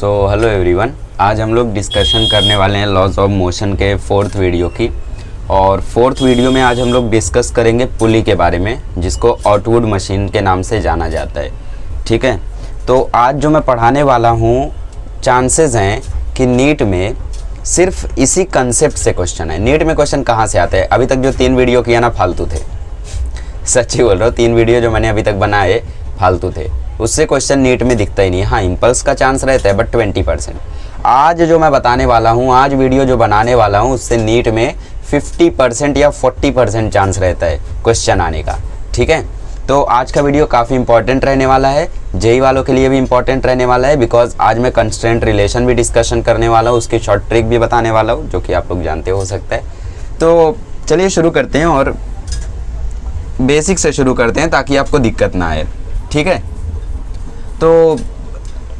Hello everyone, आज हम लोग डिस्कशन करने वाले हैं लॉज ऑफ मोशन के फोर्थ वीडियो की। और फोर्थ वीडियो में आज हम लोग डिस्कस करेंगे पुली के बारे में, जिसको ऑटवुड मशीन के नाम से जाना जाता है। ठीक है, तो आज जो मैं पढ़ाने वाला हूँ, चांसेस हैं कि नीट में सिर्फ इसी कंसेप्ट से क्वेश्चन है। नीट में क्वेश्चन कहाँ से आते हैं? अभी तक जो 3 वीडियो किया ना, फालतू थे। सच्ची बोल रहा हूँ, 3 वीडियो जो मैंने अभी तक बनाए फालतू थे, उससे क्वेश्चन नीट में दिखता ही नहीं। हाँ, इम्पल्स का चांस रहता है बट 20%। आज जो मैं बताने वाला हूँ, आज वीडियो जो बनाने वाला हूँ, उससे नीट में 50% या 40% चांस रहता है क्वेश्चन आने का। ठीक है, तो आज का वीडियो काफ़ी इंपॉर्टेंट रहने वाला है, जेई वालों के लिए भी इंपॉर्टेंट रहने वाला है, बिकॉज आज मैं कंस्ट्रेंट रिलेशन भी डिस्कशन करने वाला हूँ, उसकी शॉर्ट ट्रिक भी बताने वाला हूँ, जो कि आप लोग जानते हो सकता है। तो चलिए शुरू करते हैं और बेसिक से शुरू करते हैं ताकि आपको दिक्कत ना आए। ठीक है, तो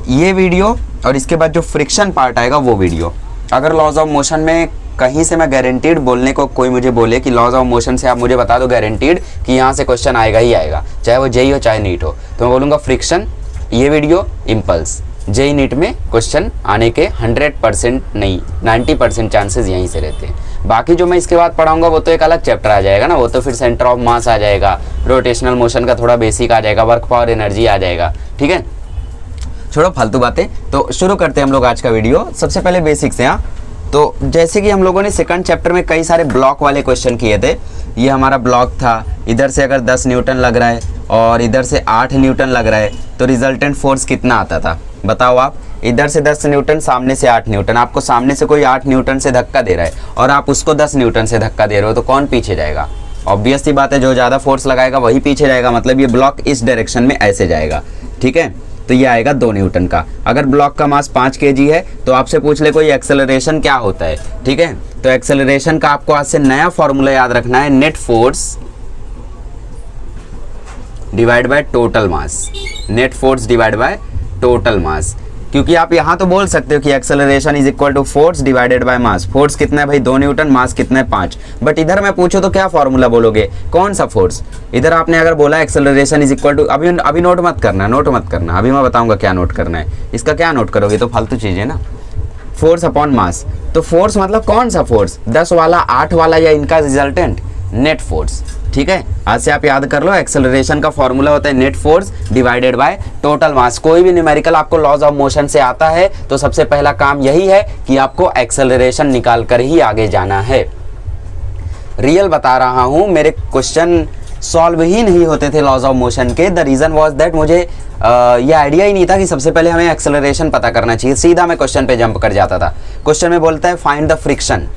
ये वीडियो और इसके बाद जो फ्रिक्शन पार्ट आएगा वो वीडियो, अगर लॉज ऑफ मोशन में कहीं से मैं गारंटीड बोलने को कोई मुझे बोले कि लॉज ऑफ मोशन से आप मुझे बता दो गारंटीड कि यहाँ से क्वेश्चन आएगा ही आएगा, चाहे वो जेई हो चाहे नीट हो, तो मैं बोलूँगा फ्रिक्शन, ये वीडियो इम्पल्स। जेई नीट में क्वेश्चन आने के 100% नहीं 90% चांसेस यहीं से रहते हैं। बाकी जो मैं इसके बाद पढ़ाऊंगा वो तो एक अलग चैप्टर आ जाएगा ना, वो तो फिर सेंटर ऑफ मास आ जाएगा, रोटेशनल मोशन का थोड़ा बेसिक आ जाएगा, वर्क पावर एनर्जी आ जाएगा। ठीक है, छोड़ो फालतू बातें, तो शुरू करते हैं हम लोग आज का वीडियो। सबसे पहले बेसिक से। हाँ, तो जैसे कि हम लोगों ने सेकंड चैप्टर में कई सारे ब्लॉक वाले क्वेश्चन किए थे। ये हमारा ब्लॉक था, इधर से अगर 10 न्यूटन लग रहा है और इधर से 8 न्यूटन लग रहा है तो रिजल्टेंट फोर्स कितना आता था बताओ आप। इधर से 10 न्यूटन, सामने से 8 न्यूटन। आपको सामने से कोई 8 न्यूटन से धक्का दे रहा है और आप उसको 10 न्यूटन से धक्का दे रहे हो, तो कौन पीछे जाएगा? ऑब्वियस सी बात है, जो ज़्यादा फोर्स लगाएगा वही पीछे जाएगा। मतलब ये ब्लॉक इस डायरेक्शन में ऐसे जाएगा। ठीक है, तो ये आएगा 2 न्यूटन का। अगर ब्लॉक का मास 5 kg है तो आपसे पूछ ले कोई एक्सेलरेशन क्या होता है। ठीक है, तो एक्सेलरेशन का आपको आज से नया फॉर्मूला याद रखना है, net force divide by total mass. Net force divide by total mass, क्योंकि आप यहाँ तो बोल सकते हो कि acceleration is equal to force divided by mass. Force कितना है भाई? 2 न्यूटन, मास कितना है? 5। बट इधर मैं पूछूं तो क्या फॉर्मूला बोलोगे? कौन सा फोर्स? इधर आपने अगर बोला एक्सेलरेशन इज इक्वल टू, अभी नोट मत करना, नोट मत करना, अभी मैं बताऊंगा क्या नोट करना है। इसका क्या नोट करोगे? तो फालतू चीज़ है ना, फोर्स अपॉन मास। तो फोर्स मतलब कौन सा फोर्स? 10 वाला, 8 वाला, या इनका रिजल्टेंट? Net force. ठीक है, आज से आप याद कर लो, एक्सेलरेशन का फॉर्मूला होता है net force divided by total मास। कोई भी न्यूमेरिकल आपको लॉज ऑफ मोशन से आता है तो सबसे पहला काम यही है कि आपको एक्सेलरेशन निकाल कर ही आगे जाना है। रियल बता रहा हूं, मेरे क्वेश्चन सॉल्व ही नहीं होते थे लॉज ऑफ मोशन के। द रीजन वाज दैट मुझे ये आइडिया ही नहीं था कि सबसे पहले हमें एक्सेलरेशन पता करना चाहिए। सीधा मैं क्वेश्चन पे जंप कर जाता था। क्वेश्चन में बोलता है फाइंड द फ्रिक्शन।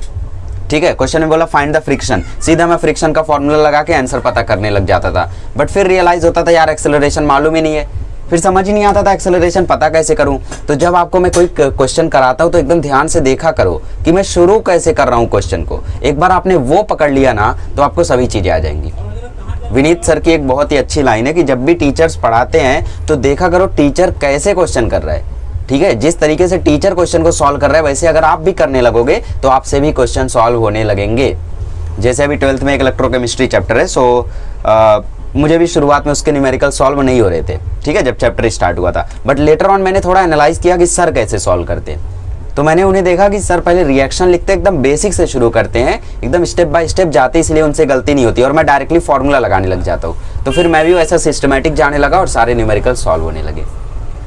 ठीक है, क्वेश्चन में बोला फाइंड द फ्रिक्शन, सीधा मैं फ्रिक्शन का फॉर्मूला लगा के आंसर पता करने लग जाता था। बट फिर रियलाइज होता था यार एक्सेलरेशन मालूम ही नहीं है, फिर समझ ही नहीं आता था एक्सेलरेशन पता कैसे करूं। तो जब आपको मैं कोई क्वेश्चन कराता हूं तो एकदम ध्यान से देखा करो कि मैं शुरू कैसे कर रहा हूं क्वेश्चन को। एक बार आपने वो पकड़ लिया ना तो आपको सभी चीजें आ जाएंगी। विनीत सर की एक बहुत ही अच्छी लाइन है कि जब भी टीचर्स पढ़ाते हैं तो देखा करो टीचर कैसे क्वेश्चन कर रहा है। ठीक है, जिस तरीके से टीचर क्वेश्चन को सॉल्व कर रहा है वैसे अगर आप भी करने लगोगे तो आपसे भी क्वेश्चन सॉल्व होने लगेंगे। जैसे अभी 12th में एक इलेक्ट्रोकेमिस्ट्री चैप्टर है, सो मुझे भी शुरुआत में उसके न्यूमेरिकल सॉल्व नहीं हो रहे थे। ठीक है, जब चैप्टर स्टार्ट हुआ था, बट लेटर ऑन मैंने थोड़ा एनालाइज किया कि सर कैसे सॉल्व करते, तो मैंने उन्हें देखा कि सर पहले रिएक्शन लिखते एकदम बेसिक से शुरू करते हैं, एकदम स्टेप बाय स्टेप जाते, इसलिए उनसे गलती नहीं होती और मैं डायरेक्टली फॉर्मूला लगाने लग जाता हूँ। तो फिर मैं भी वैसा सिस्टमैटिक जाने लगा और सारे न्यूमेरिकल सॉल्व होने लगे।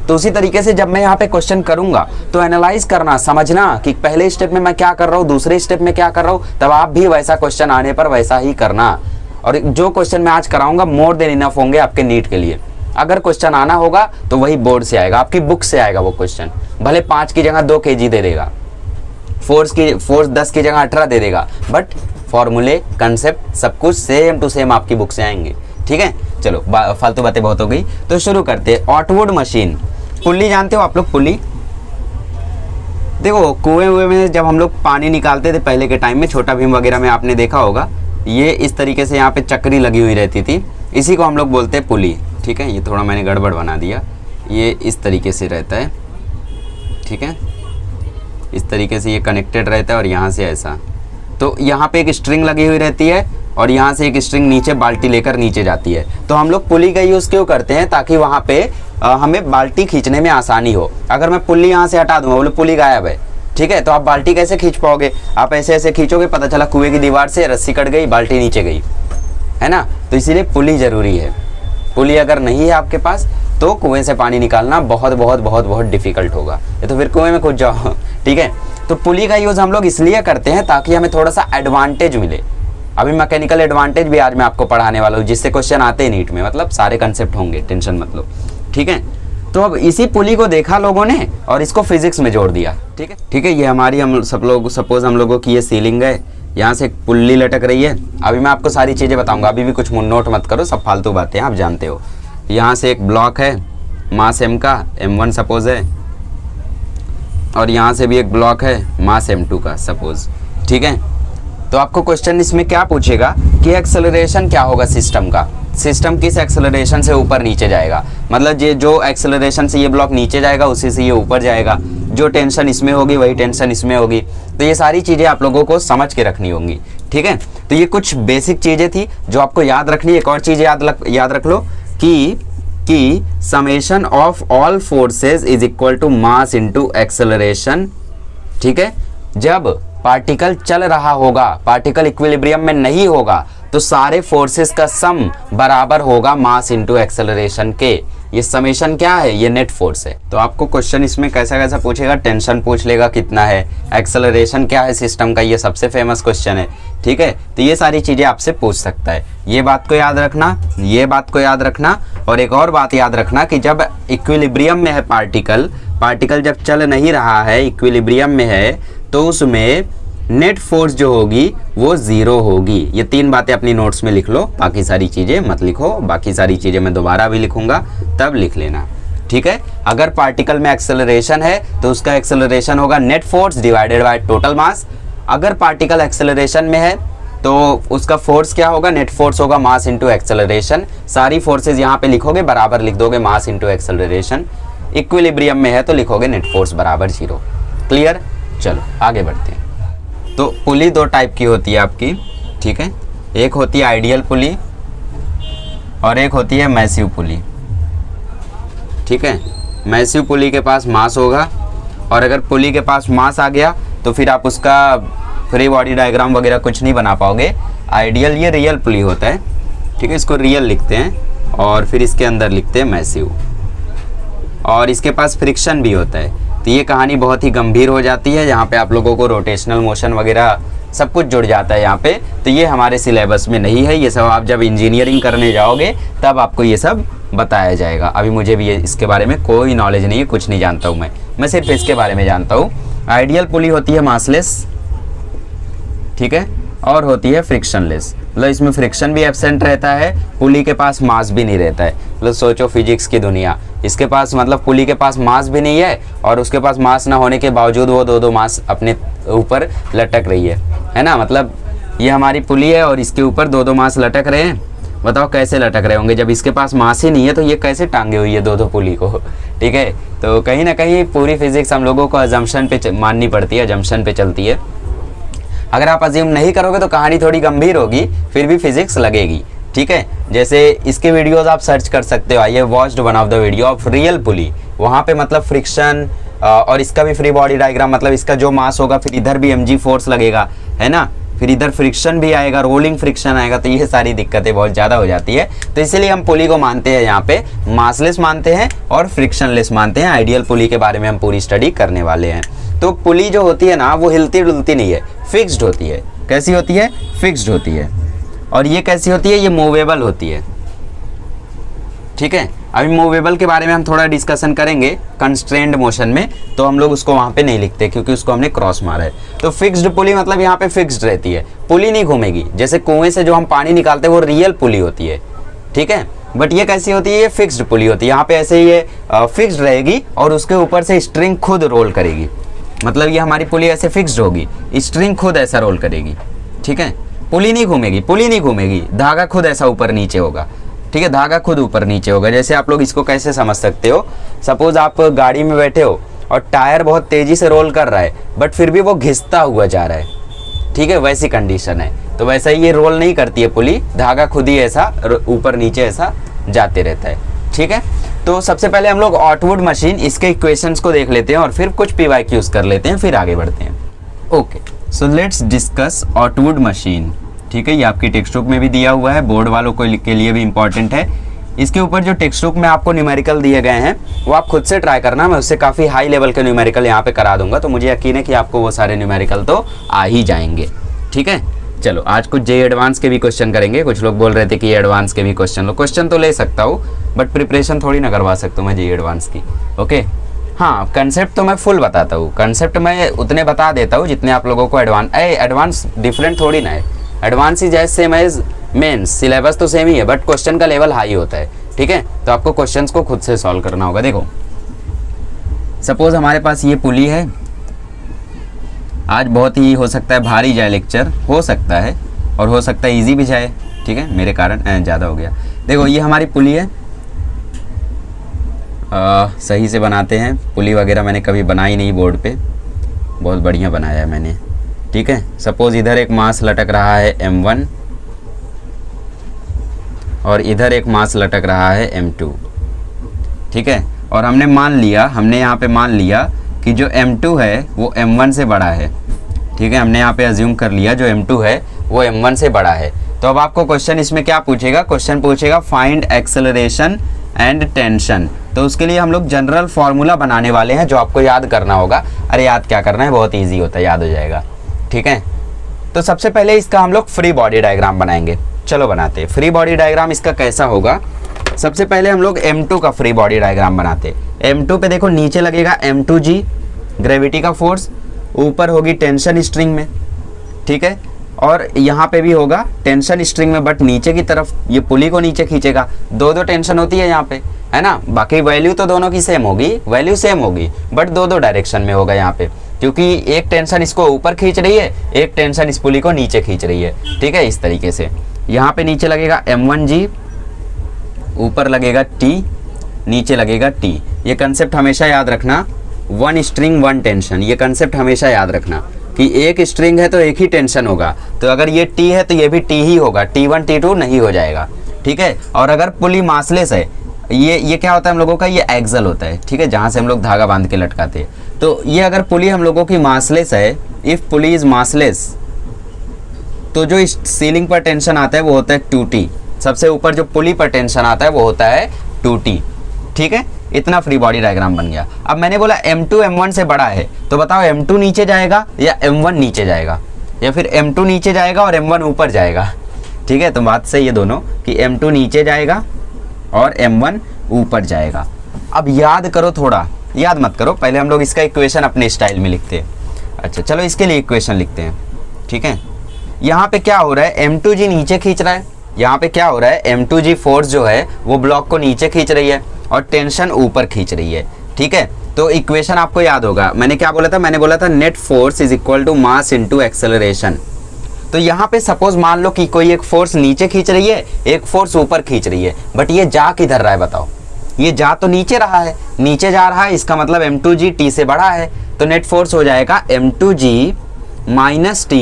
तो उसी तरीके से जब मैं यहाँ पे क्वेश्चन करूंगा तो एनालाइज करना, समझना कि पहले स्टेप में मैं क्या कर रहा हूँ, दूसरे स्टेप में क्या कर रहा हूँ, तब आप भी वैसा क्वेश्चन आने पर वैसा ही करना। और जो क्वेश्चन मैं आज कराऊंगा मोर देन इनफ होंगे आपके नीट के लिए। अगर क्वेश्चन आना होगा तो वही बोर्ड से आएगा, आपकी बुक से आएगा वो क्वेश्चन। भले 5 की जगह 2 kg दे देगा, फोर्स 10 की जगह 18 दे देगा, बट फॉर्मूले, कंसेप्ट सब कुछ सेम टू सेम आपकी बुक से आएंगे। ठीक है, चलो फालतू बातें बहुत हो गई, तो शुरू करते हैं। ऑटवुड मशीन, पुली जानते हो आप लोग? पुली देखो, कुएं में जब हम लोग पानी निकालते थे पहले के टाइम में, छोटा भीम वगैरह में आपने देखा होगा, ये इस तरीके से यहाँ पे चक्री लगी हुई रहती थी, इसी को हम लोग बोलते हैं पुली। ठीक है, ये थोड़ा मैंने गड़बड़ बना दिया, ये इस तरीके से रहता है। ठीक है, इस तरीके से ये कनेक्टेड रहता है और यहाँ से ऐसा, तो यहाँ पे एक स्ट्रिंग लगी हुई रहती है और यहाँ से एक स्ट्रिंग नीचे बाल्टी लेकर नीचे जाती है। तो हम लोग पुली का यूज़ क्यों करते हैं, ताकि वहाँ पे हमें बाल्टी खींचने में आसानी हो। अगर मैं पुली यहाँ से हटा दूंगा, बोले पुली गायब है, ठीक है, तो आप बाल्टी कैसे खींच पाओगे, आप ऐसे ऐसे खींचोगे, पता चला कुएं की दीवार से रस्सी कट गई, बाल्टी नीचे गई, है ना। तो इसीलिए पुली ज़रूरी है। पुली अगर नहीं है आपके पास तो कुएं से पानी निकालना बहुत बहुत बहुत बहुत डिफिकल्ट होगा, ये तो फिर कुएं में कूद जाओ, ठीक है। तो पुली का यूज़ हम लोग इसलिए करते हैं ताकि हमें थोड़ा सा एडवांटेज मिले। अभी मैकेनिकल एडवांटेज भी आज मैं आपको पढ़ाने वाला हूँ, जिससे क्वेश्चन आते हैं नीट में, मतलब सारे कंसेप्ट होंगे, टेंशन मत लो, ठीक है। तो अब इसी पुली को देखा लोगों ने और इसको फिजिक्स में जोड़ दिया, ठीक है, ठीक है। ये हमारी, हम सब लोग सपोज हम लोगों की ये सीलिंग है, यहाँ से एक पुल्ली लटक रही है। अभी मैं आपको सारी चीज़ें बताऊंगा, अभी भी कुछ नोट मत करो, सब फालतू बातें हैं, आप जानते हो। यहाँ से एक ब्लॉक है मास m का, m1 सपोज है, और यहाँ से भी एक ब्लॉक है मास m2 का सपोज, ठीक है। तो आपको क्वेश्चन इसमें क्या पूछेगा कि एक्सेलरेशन क्या होगा सिस्टम का, सिस्टम किस एक्सेलरेशन से ऊपर नीचे जाएगा, मतलब ये जो एक्सेलरेशन से ये ब्लॉक नीचे जाएगा उसी से ये ऊपर जाएगा, जो टेंशन इसमें होगी वही टेंशन इसमें होगी। तो ये सारी चीज़ें आप लोगों को समझ के रखनी होंगी, ठीक है। तो ये कुछ बेसिक चीज़ें थी जो आपको याद रखनी है। एक और चीज़ याद रख लो कि summation of all forces is equal to mass into acceleration, ठीक है। जब पार्टिकल चल रहा होगा, पार्टिकल इक्विलिब्रियम में नहीं होगा, तो सारे फोर्सेस का सम बराबर होगा मास इनटू एक्सेलरेशन के। ये समेशन क्या है, ये नेट फोर्स है। तो आपको क्वेश्चन इसमें कैसा कैसा पूछेगा, टेंशन पूछ लेगा कितना है, एक्सेलरेशन क्या है सिस्टम का, ये सबसे फेमस क्वेश्चन है, ठीक है। तो ये सारी चीज़ें आपसे पूछ सकता है, ये बात को याद रखना, ये बात को याद रखना। और एक और बात याद रखना कि जब इक्विलिब्रियम में है पार्टिकल जब चल नहीं रहा है, इक्विलिब्रियम में है, तो उसमें नेट फोर्स जो होगी वो 0 होगी। ये 3 बातें अपनी नोट्स में लिख लो, बाकी सारी चीज़ें मत लिखो, बाकी सारी चीज़ें मैं दोबारा भी लिखूंगा, तब लिख लेना, ठीक है। अगर पार्टिकल में एक्सेलरेशन है तो उसका एक्सेलरेशन होगा net force divided by total मास। अगर पार्टिकल एक्सेलरेशन में है तो उसका फोर्स क्या होगा, नेट फोर्स होगा मास इंटू एक्सेलरेशन। सारी फोर्सेज यहाँ पे लिखोगे, बराबर लिख दोगे मास इंटू एक्सेलरेशन। इक्विलिब्रियम में है तो लिखोगे नेट फोर्स बराबर 0। क्लियर, चलो आगे बढ़ते हैं। तो पुली 2 टाइप की होती है आपकी, ठीक है। एक होती है आइडियल पुली और एक होती है मैसिव पुली, ठीक है। मैसिव पुली के पास मास होगा, और अगर पुली के पास मास आ गया तो फिर आप उसका फ्री बॉडी डायग्राम वगैरह कुछ नहीं बना पाओगे। आइडियल ये रियल पुली होता है, ठीक है, इसको रियल लिखते हैं, और फिर इसके अंदर लिखते हैं मैसिव, और इसके पास फ्रिक्शन भी होता है। तो ये कहानी बहुत ही गंभीर हो जाती है, यहाँ पे आप लोगों को रोटेशनल मोशन वगैरह सब कुछ जुड़ जाता है यहाँ पे। तो ये हमारे सिलेबस में नहीं है, ये सब आप जब इंजीनियरिंग करने जाओगे तब आपको ये सब बताया जाएगा। अभी मुझे भी इसके बारे में कोई नॉलेज नहीं है, कुछ नहीं जानता हूँ मैं सिर्फ इसके बारे में जानता हूँ। आइडियल पुली होती है मासलेस, ठीक है, और होती है फ्रिक्शनलेस, मतलब इसमें फ्रिक्शन भी एब्सेंट रहता है, पुली के पास मास भी नहीं रहता है। मतलब सोचो फिजिक्स की दुनिया, इसके पास मतलब पुली के पास मास भी नहीं है, और उसके पास मास ना होने के बावजूद वो दो मास अपने ऊपर लटक रही है ना। मतलब ये हमारी पुली है और इसके ऊपर 2 मास लटक रहे हैं। बताओ कैसे लटक रहे होंगे, जब इसके पास मास ही नहीं है तो ये कैसे टांगे हुई है 2 पुली को, ठीक है। तो कहीं ना कहीं पूरी फिजिक्स हम लोगों को अजम्पशन पे माननी पड़ती है, अजम्पशन पे चलती है। अगर आप अज्यूम नहीं करोगे तो कहानी थोड़ी गंभीर होगी, फिर भी फिजिक्स लगेगी, ठीक है। जैसे इसके वीडियोस आप सर्च कर सकते हो, आइए watched one of the video of real pulley, वहाँ पे मतलब फ्रिक्शन और इसका भी फ्री बॉडी डायग्राम, मतलब इसका जो मास होगा फिर इधर भी mg फोर्स लगेगा, है ना, फिर इधर फ्रिक्शन भी आएगा, रोलिंग फ्रिक्शन आएगा। तो ये सारी दिक्कतें बहुत ज़्यादा हो जाती है। तो इसीलिए हम पुली को मानते हैं यहाँ पे मासलेस मानते हैं और फ्रिक्शनलेस मानते हैं। आइडियल पुली के बारे में हम पूरी स्टडी करने वाले हैं। तो पुली जो होती है ना, वो हिलती डुलती नहीं है, फिक्स्ड होती है। कैसी होती है, फिक्स्ड होती है। और ये कैसी होती है, ये मूवेबल होती है, ठीक है। अभी मूवेबल के बारे में हम थोड़ा डिस्कशन करेंगे कंस्ट्रेंड मोशन में, तो हम लोग उसको वहाँ पे नहीं लिखते क्योंकि उसको हमने क्रॉस मारा है। तो फिक्स्ड पुली मतलब यहाँ पे फिक्स्ड रहती है, पुली नहीं घूमेगी। जैसे कुएं से जो हम पानी निकालते हैं वो रियल पुली होती है, ठीक है। बट ये कैसी होती है, ये फिक्स्ड पुली होती है। यहाँ पे ऐसे ये फिक्स्ड रहेगी और उसके ऊपर से स्ट्रिंग खुद रोल करेगी। मतलब ये हमारी पुली ऐसे फिक्स्ड होगी, स्ट्रिंग खुद ऐसा रोल करेगी, ठीक है। पुली नहीं घूमेगी, पुली नहीं घूमेगी, धागा खुद ऐसा ऊपर नीचे होगा, ठीक है। धागा खुद ऊपर नीचे होगा। जैसे आप लोग इसको कैसे समझ सकते हो, सपोज आप गाड़ी में बैठे हो और टायर बहुत तेजी से रोल कर रहा है बट फिर भी वो घिसता हुआ जा रहा है, ठीक है, वैसी कंडीशन है। तो वैसा ही ये रोल नहीं करती है पुली, धागा खुद ही ऐसा ऊपर नीचे ऐसा जाते रहता है। ठीक है, तो सबसे पहले हम लोग ऑटवुड मशीन इसके इक्वेशंस को देख लेते हैं और फिर कुछ PYQs कर लेते हैं, फिर आगे बढ़ते हैं। Okay, so let's discuss Atwood machine. ठीक है, ये आपकी टेक्स्ट बुक में भी दिया हुआ है, बोर्ड वालों को के लिए भी इंपॉर्टेंट है। इसके ऊपर जो टेक्स्ट बुक में आपको न्यूमेरिकल दिए गए हैं वो आप खुद से ट्राई करना, मैं उससे काफ़ी हाई लेवल के न्यूमेरिकल यहाँ पे करा दूंगा, तो मुझे यकीन है कि आपको वो सारे न्यूमेरिकल तो आ ही जाएंगे। ठीक है, चलो आज कुछ जे एडवांस के भी क्वेश्चन करेंगे। कुछ लोग बोल रहे थे कि एडवांस के भी क्वेश्चन लो, क्वेश्चन तो ले सकता हूँ बट प्रिपरेशन थोड़ी ना करवा सकता हूँ मैं जे एडवांस की। ओके, हाँ, कंसेप्ट तो मैं फुल बताता हूँ, कंसेप्ट मैं उतने बता देता हूँ जितने आप लोगों को एडवांस डिफरेंट थोड़ी ना है, advance is as same as mains, syllabus तो सेम ही है बट क्वेश्चन का लेवल हाई होता है। ठीक है, तो आपको क्वेश्चंस को खुद से सॉल्व करना होगा। देखो सपोज हमारे पास ये पुली है, आज बहुत ही हो सकता है भारी जाए लेक्चर, हो सकता है और हो सकता है इजी भी जाए। ठीक है, मेरे कारण ज़्यादा हो गया। देखो ये हमारी पुली है, सही से बनाते हैं। पुली वगैरह मैंने कभी बनाई नहीं बोर्ड पे, बहुत बढ़िया बनाया है मैंने। ठीक है, सपोज इधर एक मास लटक रहा है M1 और इधर एक मास लटक रहा है M2। ठीक है, और हमने यहाँ पे मान लिया कि जो M2 है वो M1 से बड़ा है। ठीक है, हमने यहाँ पे अज्यूम कर लिया जो M2 है वो M1 से बड़ा है। तो अब आपको क्वेश्चन इसमें क्या पूछेगा, क्वेश्चन पूछेगा फाइंड एक्सेलरेशन एंड टेंशन। तो उसके लिए हम लोग जनरल फार्मूला बनाने वाले हैं जो आपको याद करना होगा। अरे याद क्या करना है, बहुत ईजी होता है, याद हो जाएगा। ठीक है, तो सबसे पहले इसका हम लोग फ्री बॉडी डायग्राम बनाएंगे। चलो बनाते हैं फ्री बॉडी डायग्राम। इसका कैसा होगा, सबसे पहले हम लोग M2 का फ्री बॉडी डायग्राम बनाते हैं। M2 पे देखो नीचे लगेगा M2G ग्रेविटी का फोर्स, ऊपर होगी टेंशन स्ट्रिंग में। ठीक है, और यहाँ पे भी होगा टेंशन स्ट्रिंग में बट नीचे की तरफ, ये पुली को नीचे खींचेगा। दो डायरेक्शन होती है यहाँ पे, है ना, बाकी वैल्यू तो दोनों की सेम होगी, वैल्यू सेम होगी बट दो डायरेक्शन में होगा यहाँ पे, क्योंकि एक टेंशन इसको ऊपर खींच रही है, एक टेंशन इस पुली को नीचे खींच रही है। ठीक है, इस तरीके से यहाँ पे नीचे लगेगा M1G, ऊपर लगेगा T, नीचे लगेगा T। ये कंसेप्ट हमेशा याद रखना, वन स्ट्रिंग वन टेंशन, ये कंसेप्ट हमेशा याद रखना कि एक स्ट्रिंग है तो एक ही टेंशन होगा। तो अगर ये T है तो ये भी T ही होगा, T1 T2 नहीं हो जाएगा। ठीक है, और अगर पुली मासलेस है, ये क्या होता है हम लोगों का, ये एक्सल होता है। ठीक है, जहाँ से हम लोग धागा बांध के लटकाते हैं। तो ये अगर पुली हम लोगों की मासलेस है, इफ पुली इज मासलेस, तो जो इस सीलिंग पर टेंशन आता है वो होता है 2T। सबसे ऊपर जो पुली पर टेंशन आता है वो होता है 2T। ठीक है, इतना फ्री बॉडी डायग्राम बन गया। अब मैंने बोला M2 M1 से बड़ा है, तो बताओ M2 नीचे जाएगा या M1 नीचे जाएगा, या फिर M2 नीचे जाएगा और M1 ऊपर जाएगा। ठीक है, तो बात सही है दोनों कि M2 नीचे जाएगा और M1 ऊपर जाएगा। अब याद करो, थोड़ा याद मत करो, पहले हम लोग इसका इक्वेशन अपने स्टाइल में लिखते हैं। अच्छा चलो इसके लिए इक्वेशन लिखते हैं। ठीक है, यहाँ पे क्या हो रहा है, M2G नीचे खींच रहा है, यहाँ पे क्या हो रहा है, M2G फोर्स जो है वो ब्लॉक को नीचे खींच रही है और टेंशन ऊपर खींच रही है। ठीक है, तो इक्वेशन आपको याद होगा, मैंने क्या बोला था, मैंने बोला था net force is equal to mass into acceleration. तो यहाँ पे सपोज मान लो कि कोई एक फोर्स नीचे खींच रही है, एक फोर्स ऊपर खींच रही है, बट ये जा किधर रहा है बताओ, ये जा तो नीचे रहा है, नीचे जा रहा है, इसका मतलब M2G T से बड़ा है। तो नेट फोर्स हो जाएगा M2G minus T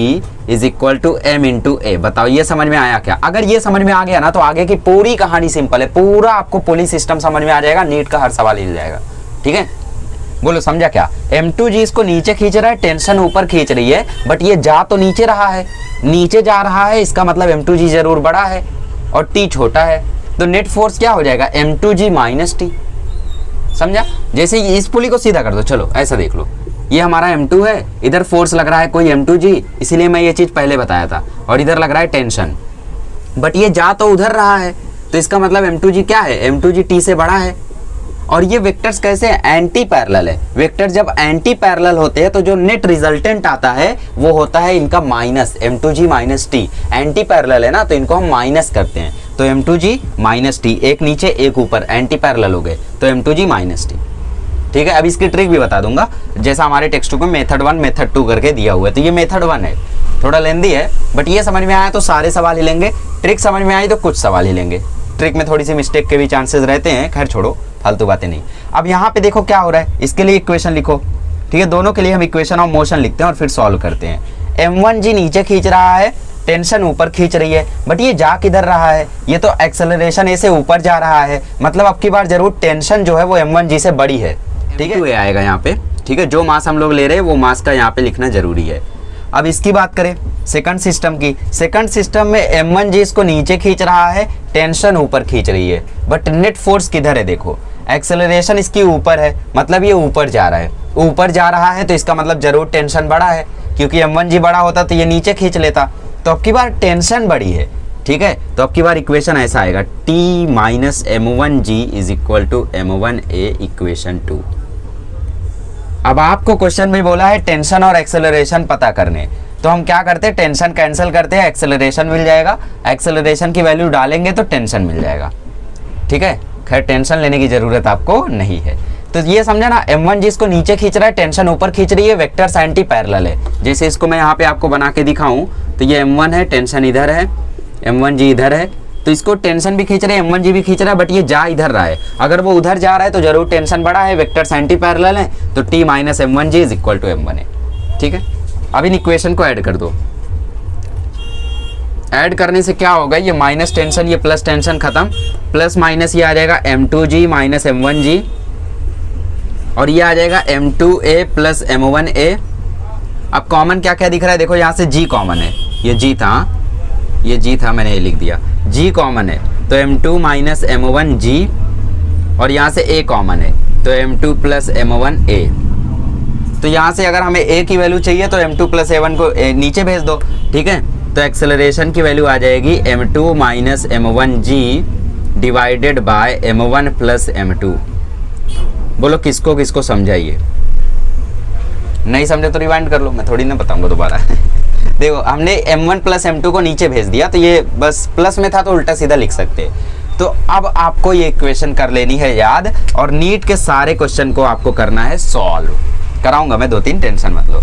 is equal to M into A। बताओ ये समझ में आया क्या? अगर ये समझ में आ गया ना तो आगे की पूरी कहानी सिंपल है, पूरा आपको पुलिस सिस्टम समझ में आ जाएगा, नीट का हर सवाल हिल जाएगा। ठीक है, बोलो समझा क्या? M2G इसको नीचे खींच रहा है, टेंशन ऊपर खींच रही है, बट ये जा तो नीचे रहा है, नीचे जा रहा है, इसका मतलब M2G जरूर बड़ा है और T छोटा है। तो नेट फोर्स क्या हो जाएगा, M2G माइनस T। समझा? जैसे इस पुली को सीधा कर दो, चलो ऐसा देख लो, ये हमारा M2 है, इधर फोर्स लग रहा है कोई M2G, इसीलिए मैं ये चीज पहले बताया था, और इधर लग रहा है टेंशन, बट ये जा तो उधर रहा है, तो इसका मतलब M2G क्या है, M2G T से बड़ा है। और ये वेक्टर्स कैसे एंटी पैरेलल है, वेक्टर जब एंटी पैरेलल होते हैं तो जो नेट रिजल्टेंट आता है वो होता है इनका minus, M2G minus T। Anti parallel है ना तो इनको हम माइनस करते हैं, तो M2G माइनस T, एक नीचे एक ऊपर, एंटी पैरेलल हो गए, तो M2G माइनस T। ठीक है, अब इसकी ट्रिक भी बता दूंगा, जैसा हमारे टेक्स्ट बुक में मेथड 1 मेथड 2 करके दिया हुआ है, तो ये मेथड 1 है, थोड़ा लेंदी है, बट ये समझ में आया तो सारे सवाल हिलेंगे, ट्रिक समझ में आई तो कुछ सवाल हिलेंगे, ट्रिक में थोड़ी सी मिस्टेक के भी चांसेस रहते हैं, खैर छोड़ो फालतू बातें नहीं। अब यहाँ पे देखो क्या हो रहा है, इसके लिए इक्वेशन लिखो। ठीक है, दोनों के लिए हम इक्वेशन ऑफ मोशन लिखते हैं और फिर सॉल्व करते हैं। M1G नीचे खींच रहा है, टेंशन ऊपर खींच रही है, बट ये जा किधर रहा है, ये तो एक्सेलरेशन ए से ऊपर जा रहा है, मतलब अब की बार जरूर टेंशन जो है वो m1g से बड़ी है, ठीक है, ये आएगा यहाँ पे, ठीक है। जो मास हम लोग ले रहे हैं वो मास का यहाँ पे लिखना जरूरी है। अब इसकी बात करें सेकंड सिस्टम की, सेकंड सिस्टम में m1g इसको नीचे खींच रहा है, टेंशन ऊपर खींच रही है, बट नेट फोर्स किधर है, देखो एक्सेलरेशन इसकी ऊपर है, मतलब ये ऊपर जा रहा है, ऊपर जा रहा है तो इसका मतलब जरूर टेंशन बड़ा है, क्योंकि m1g बड़ा होता तो ये नीचे खींच लेता, तो अब की बार टेंशन बड़ी है, ठीक है। तो अब की बार इक्वेशन ऐसा आएगा, T minus m1g is equal to m1a equation 2। अब आपको क्वेश्चन में बोला है टेंशन और एक्सेलरेशन पता करने, तो हम क्या करते हैं, टेंशन कैंसिल करते हैं, एक्सेलरेशन मिल जाएगा, एक्सेलरेशन की वैल्यू डालेंगे तो टेंशन मिल जाएगा, ठीक है। खैर टेंशन लेने की जरूरत आपको नहीं है। तो ये समझा ना, m1g इसको नीचे खींच रहा है, टेंशन ऊपर खींच रही है, वेक्टर्स एंटी पैरेलल है। जैसे इसको मैं यहाँ पे आपको बना के दिखाऊं तो ये m1 है, टेंशन इधर है, m1g इधर है, तो इसको टेंशन भी खींच रहे हैं, m1g भी खींच रहा है, बट ये जा इधर रहा है, अगर वो उधर जा रहा है तो जरूर टेंशन बड़ा है, वेक्टर्स एंटी पैरेलल है, तो T minus m1g is equal to m1a, ठीक है। अब इन इक्वेशन को ऐड कर दो, ऐड करने से क्या होगा, ये माइनस टेंशन ये प्लस टेंशन खत्म, प्लस माइनस ये आ जाएगा m2g माइनस m1g, और ये आ जाएगा m2a प्लस m1a। अब कॉमन क्या क्या दिख रहा है, देखो यहाँ से g कॉमन है, ये g था, ये g था, मैंने ये लिख दिया, g कॉमन है तो m2 माइनस m1g, और यहाँ से a कॉमन है तो m2 प्लस m1a। तो यहाँ से अगर हमें a की वैल्यू चाहिए तो m2 प्लस a1 को नीचे भेज दो, ठीक है। तो एक्सेलरेशन की वैल्यू आ जाएगी m2 minus m1g divided by m1 plus m2। बोलो किसको किसको समझाइए, नहीं समझे तो रिवाइंड कर लो, मैं थोड़ी ना बताऊंगा दोबारा। देखो हमने m1 प्लस m2 को नीचे भेज दिया, तो ये बस प्लस में था तो उल्टा सीधा लिख सकते। तो अब आपको ये इक्वेशन कर लेनी है याद, और नीट के सारे क्वेश्चन को आपको करना है सॉल्व, कराऊंगा मैं 2-3, टेंशन मत लो,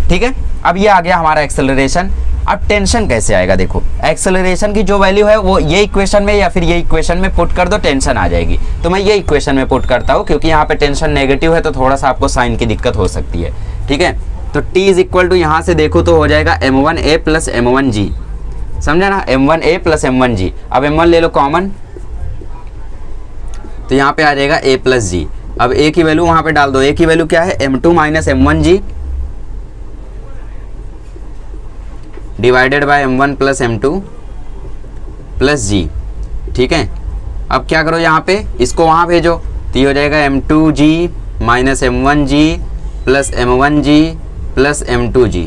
ठीक है। अब ये आ गया हमारा एक्सेलरेशन। अब टेंशन कैसे आएगा, देखो एक्सेलरेशन की जो वैल्यू है वो ये इक्वेशन में या फिर ये इक्वेशन में पुट कर दो, टेंशन आ जाएगी। तो मैं ये इक्वेशन में पुट करता हूँ, क्योंकि यहाँ पे टेंशन नेगेटिव है तो थोड़ा सा आपको साइन की दिक्कत हो सकती है, ठीक है। तो T इज इक्वल टू यहाँ से देखो तो हो जाएगा m1a प्लस m1g, समझा ना, m1a प्लस m1g। अब m1 ले लो कॉमन, तो यहाँ पे आ जाएगा a प्लस g। अब a की वैल्यू वहाँ पे डाल दो, a की वैल्यू क्या है, m2 minus m1g divided by m1 plus m2 plus g, ठीक है। अब क्या करो, यहाँ पे इसको वहाँ भेजो, तो ये हो जाएगा m2g minus m1g plus m1g plus m2g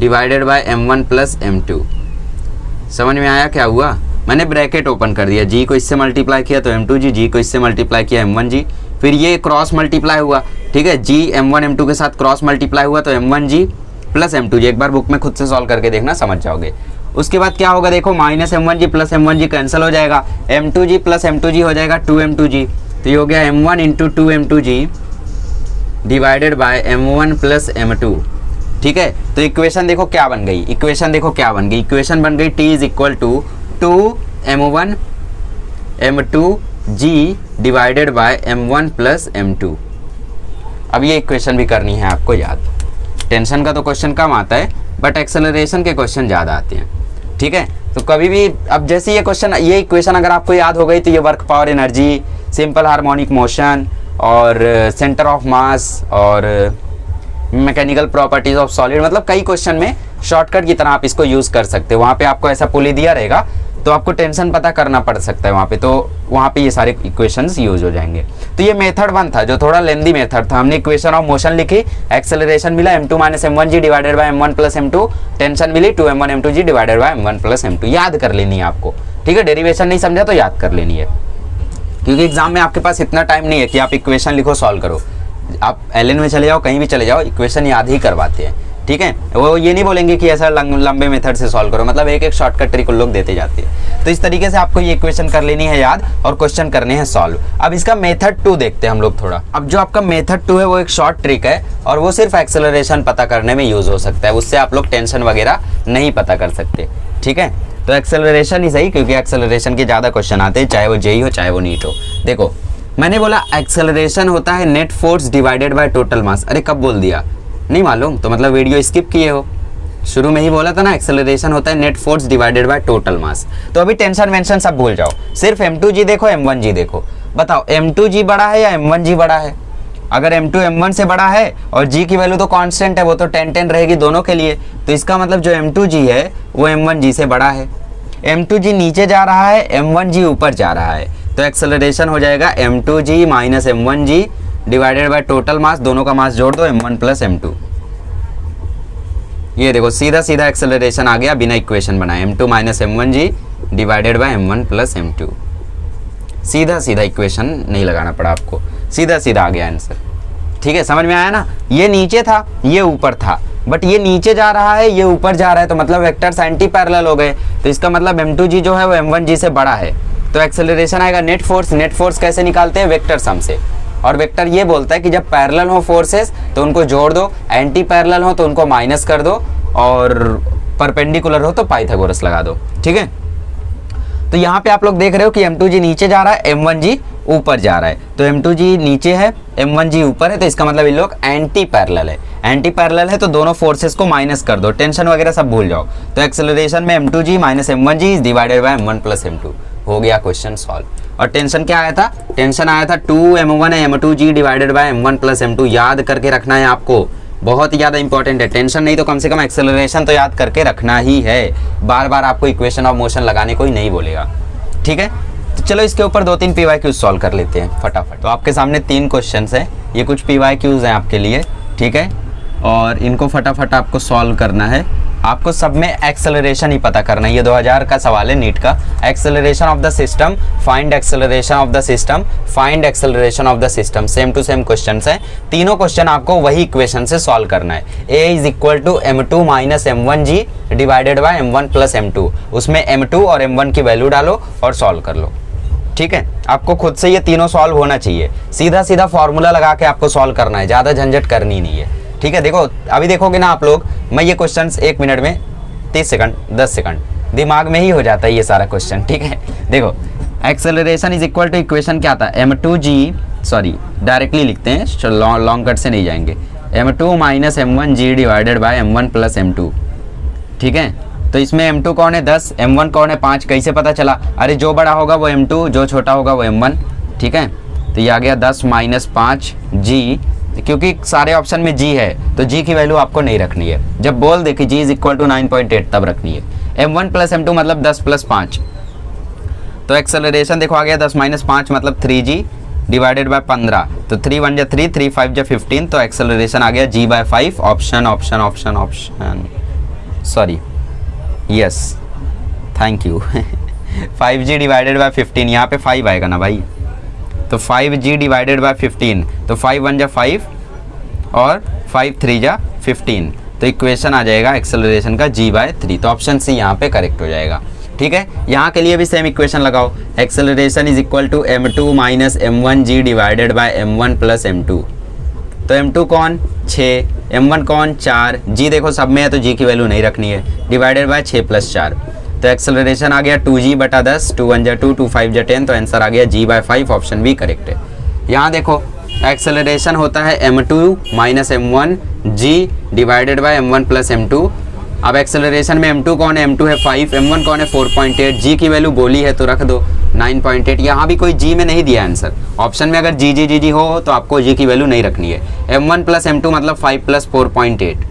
divided by m1 plus m2। समझ में आया क्या हुआ, मैंने ब्रैकेट ओपन कर दिया, g को इससे मल्टीप्लाई किया तो m2g, g को इससे मल्टीप्लाई किया m1g, फिर ये क्रॉस मल्टीप्लाई हुआ, ठीक है, g m1 m2 के साथ क्रॉस मल्टीप्लाई हुआ तो m1g प्लस m2g। एक बार बुक में खुद से सॉल्व करके देखना, समझ जाओगे। उसके बाद क्या होगा, देखो minus m1g plus m1g cancel हो जाएगा, m2g प्लस m2g हो जाएगा 2m2g, तो ये हो गया m1 into 2m2g divided by m1 plus m2, ठीक है। तो इक्वेशन देखो क्या बन गई, इक्वेशन देखो क्या बन गई, इक्वेशन बन गई T is equal to 2m1 m2g divided by m1 plus m2। अब ये इक्वेशन भी करनी है आपको याद, टेंशन का तो क्वेश्चन कम आता है बट एक्सेलरेशन के क्वेश्चन ज़्यादा आते हैं, ठीक है। तो कभी भी अब जैसे ये क्वेश्चन, ये इक्वेशन अगर आपको याद हो गई तो ये work power energy, simple harmonic motion और सेंटर ऑफ मास और मैकेनिकल प्रॉपर्टीज ऑफ सॉलिड, मतलब कई क्वेश्चन में शॉर्टकट की तरह आप इसको यूज़ कर सकते हो। वहाँ पे आपको ऐसा पुली दिया रहेगा तो आपको टेंशन पता करना पड़ सकता है वहाँ पे, तो वहाँ पे ये सारे इक्वेशंस यूज हो जाएंगे। तो ये मेथड 1 था जो थोड़ा लेंदी मेथड था, हमने इक्वेशन ऑफ मोशन लिखी, एक्सेलरेशन मिला m2 minus m1g divided by m1 plus m2, tension मिली 2m1 m2g divided by m1 plus m2। याद कर लेनी है आपको, ठीक है। डेरिवेशन नहीं समझा तो याद कर लेनी है, क्योंकि एग्जाम में आपके पास इतना टाइम नहीं है कि आप इक्वेशन लिखो सॉल्व करो। आप एलएन में चले जाओ, कहीं भी चले जाओ, इक्वेशन याद ही करवाते हैं, ठीक है। वो ये नहीं बोलेंगे कि ऐसा लंबे मेथड से सॉल्व करो, मतलब एक एक शॉर्टकट ट्रिक लोग देते जाते हैं। तो इस तरीके से आपको ये इक्वेशन कर लेनी है याद और क्वेश्चन करने हैं सॉल्व। अब इसका मेथड 2 देखते हैं हम लोग थोड़ा। अब जो आपका मेथड 2 है वो एक शॉर्ट ट्रिक है और वो सिर्फ एक्सेलरेशन पता करने में यूज हो सकता है, उससे आप लोग टेंशन वगैरह नहीं पता कर सकते, ठीक है। तो एक्सेलरेशन ही सही, क्योंकि एक्सेलरेशन के ज़्यादा क्वेश्चन आते हैं, चाहे वो जेई हो चाहे वो नीट हो। देखो मैंने बोला एक्सेलरेशन होता है net force divided by total मास। अरे कब बोल दिया, नहीं मालूम तो मतलब वीडियो स्किप किए हो, शुरू में ही बोला था ना, एक्सेलरेशन होता है net force divided by total मास। तो अभी टेंशन वेंशन सब भूल जाओ, सिर्फ m2g देखो m1g देखो। बताओ m2g बड़ा है या m1g बड़ा है? अगर m2 m1 से बड़ा है और g की वैल्यू तो कांस्टेंट है, वो तो 10-10 रहेगी दोनों के लिए, तो इसका मतलब जो m2g है वो m1g से बड़ा है। m2g नीचे जा रहा है, m1g ऊपर जा रहा है, तो एक्सेलरेशन हो जाएगा m2g minus m1g divided by total मास, दोनों का मास जोड़ दो m1 प्लस m2। ये देखो सीधा सीधा एक्सेलरेशन आ गया बिना इक्वेशन बनाए, m2 minus m1g divided by m1 plus m2। सीधा सीधा इक्वेशन नहीं लगाना पड़ा आपको, सीधा सीधा आ गया आंसर। ठीक है, समझ में आया ना? ये नीचे था, ये ऊपर था, बट ये नीचे जा रहा है, ये ऊपर जा रहा है, तो मतलब वेक्टर्स एंटी पैरेलल हो गए, तो इसका मतलब m2g जो है वो m1g से बड़ा है, तो एक्सेलरेशन आएगा नेट फोर्स। नेट फोर्स कैसे निकालते हैं? वेक्टर सम से। और वेक्टर ये बोलता है कि जब पैरेलल हो फोर्सेस तो उनको जोड़ दो, एंटी पैरेलल हो तो उनको माइनस कर दो, और परपेंडिकुलर हो तो पाइथागोरस लगा दो। ठीक है, तो यहाँ पे आप लोग देख रहे हो कि m2g नीचे जा रहा है, m1g ऊपर जा रहा है, तो m2g नीचे है, m1g ऊपर है, तो इसका मतलब इन लोग एंटी पैरेलल है। एंटी पैरेलल है तो दोनों फोर्सेस को माइनस कर दो, टेंशन वगैरह सब भूल जाओ। तो एक्सेलरेशन में m2g minus m1g divided by m1 plus m2 हो गया क्वेश्चन सॉल्व। और टेंशन क्या आया था? टेंशन आया था 2m1 m2g divided by m1 plus m2। याद करके रखना है आपको, बहुत ही ज़्यादा इंपॉर्टेंट है। टेंशन नहीं तो कम से कम एक्सेलरेशन तो याद करके रखना ही है, बार बार आपको इक्वेशन ऑफ मोशन लगाने को ही नहीं बोलेगा। ठीक है, तो चलो इसके ऊपर 2-3 PYQs सॉल्व कर लेते हैं फटाफट। तो आपके सामने 3 क्वेश्चंस हैं, ये कुछ PYQs हैं आपके लिए। ठीक है, और इनको फटाफट आपको सॉल्व करना है। आपको सब में एक्सेलरेशन ही पता करना है, ये 2000 का सवाल है नीट का। Acceleration of the system, find acceleration of the system, find acceleration of the system, same to same questions हैं। तीनों क्वेश्चन आपको वही इक्वेशन से सॉल्व करना है। a is equal to m2 minus m1g divided by m1 plus m2। उसमें m2 और m1 की वैल्यू डालो और सॉल्व कर लो। ठीक है, आपको खुद से ये तीनों सॉल्व होना चाहिए, सीधा सीधा फॉर्मूला लगा के आपको सॉल्व करना है, ज़्यादा झंझट करनी नहीं है। ठीक है, देखो अभी देखोगे ना आप लोग, मैं ये क्वेश्चंस 1 मिनट में 30 सेकंड 10 सेकंड दिमाग में ही हो जाता है ये सारा क्वेश्चन। ठीक है, देखो acceleration is equal to equation क्या था? m2g, सॉरी डायरेक्टली लिखते हैं, लॉन्ग कट से नहीं जाएंगे, m2 minus m1g divided by m1 plus m2। ठीक है, तो इसमें m2 कौन है 10, m1 कौन है 5, कैसे पता चला? अरे जो बड़ा होगा वो m2, जो छोटा होगा वो m1। ठीक है, तो ये आ गया 10 माइनस 5g, क्योंकि सारे ऑप्शन में g है तो g की वैल्यू आपको नहीं रखनी है। जब बोल दे कि g इज इक्वल टू 9.8 तब रखनी है। m1 प्लस m2 मतलब 10 प्लस 5, तो एक्सेलरेशन देखो आ गया 10 माइनस 5 मतलब 3g डिवाइडेड बाय 15, तो 3 1 जा 3, 3 5 जा 15, तो एक्सेलरेशन आ गया g by 5। Option option option option, sorry yes thank you 5g divided by 15, यहाँ पे 5 आएगा ना भाई, तो 5g डिवाइडेड बाय 15, तो 5 1 जा 5 और 5 3 जा 15, तो इक्वेशन आ जाएगा एक्सेलरेशन का g बाय 3, तो ऑप्शन सी यहाँ पे करेक्ट हो जाएगा। ठीक है, यहाँ के लिए भी सेम इक्वेशन लगाओ, acceleration is equal to m2 minus m1g divided by m1 plus m2। तो m2 कौन 6, m1 कौन 4, g देखो सब में है तो g की वैल्यू नहीं रखनी है, डिवाइडेड बाय 6 प्लस 4, तो एक्सेलरेशन आ गया 2g बटा 10, 2 1 जा 2, 2 5 जा 10, तो आंसर आ गया g by 5, option B correct है। यहाँ देखो एक्सेलरेशन होता है m2 minus m1g divided by m1 plus m2। अब एक्सेलरेशन में m2 कौन है? m2 है 5, m1 कौन है 4.8, g की वैल्यू बोली है तो रख दो 9.8। यहाँ भी कोई g में नहीं दिया आंसर, ऑप्शन में अगर g हो तो आपको g की वैल्यू नहीं रखनी है। m1 प्लस m2 मतलब 5 प्लस 4.8,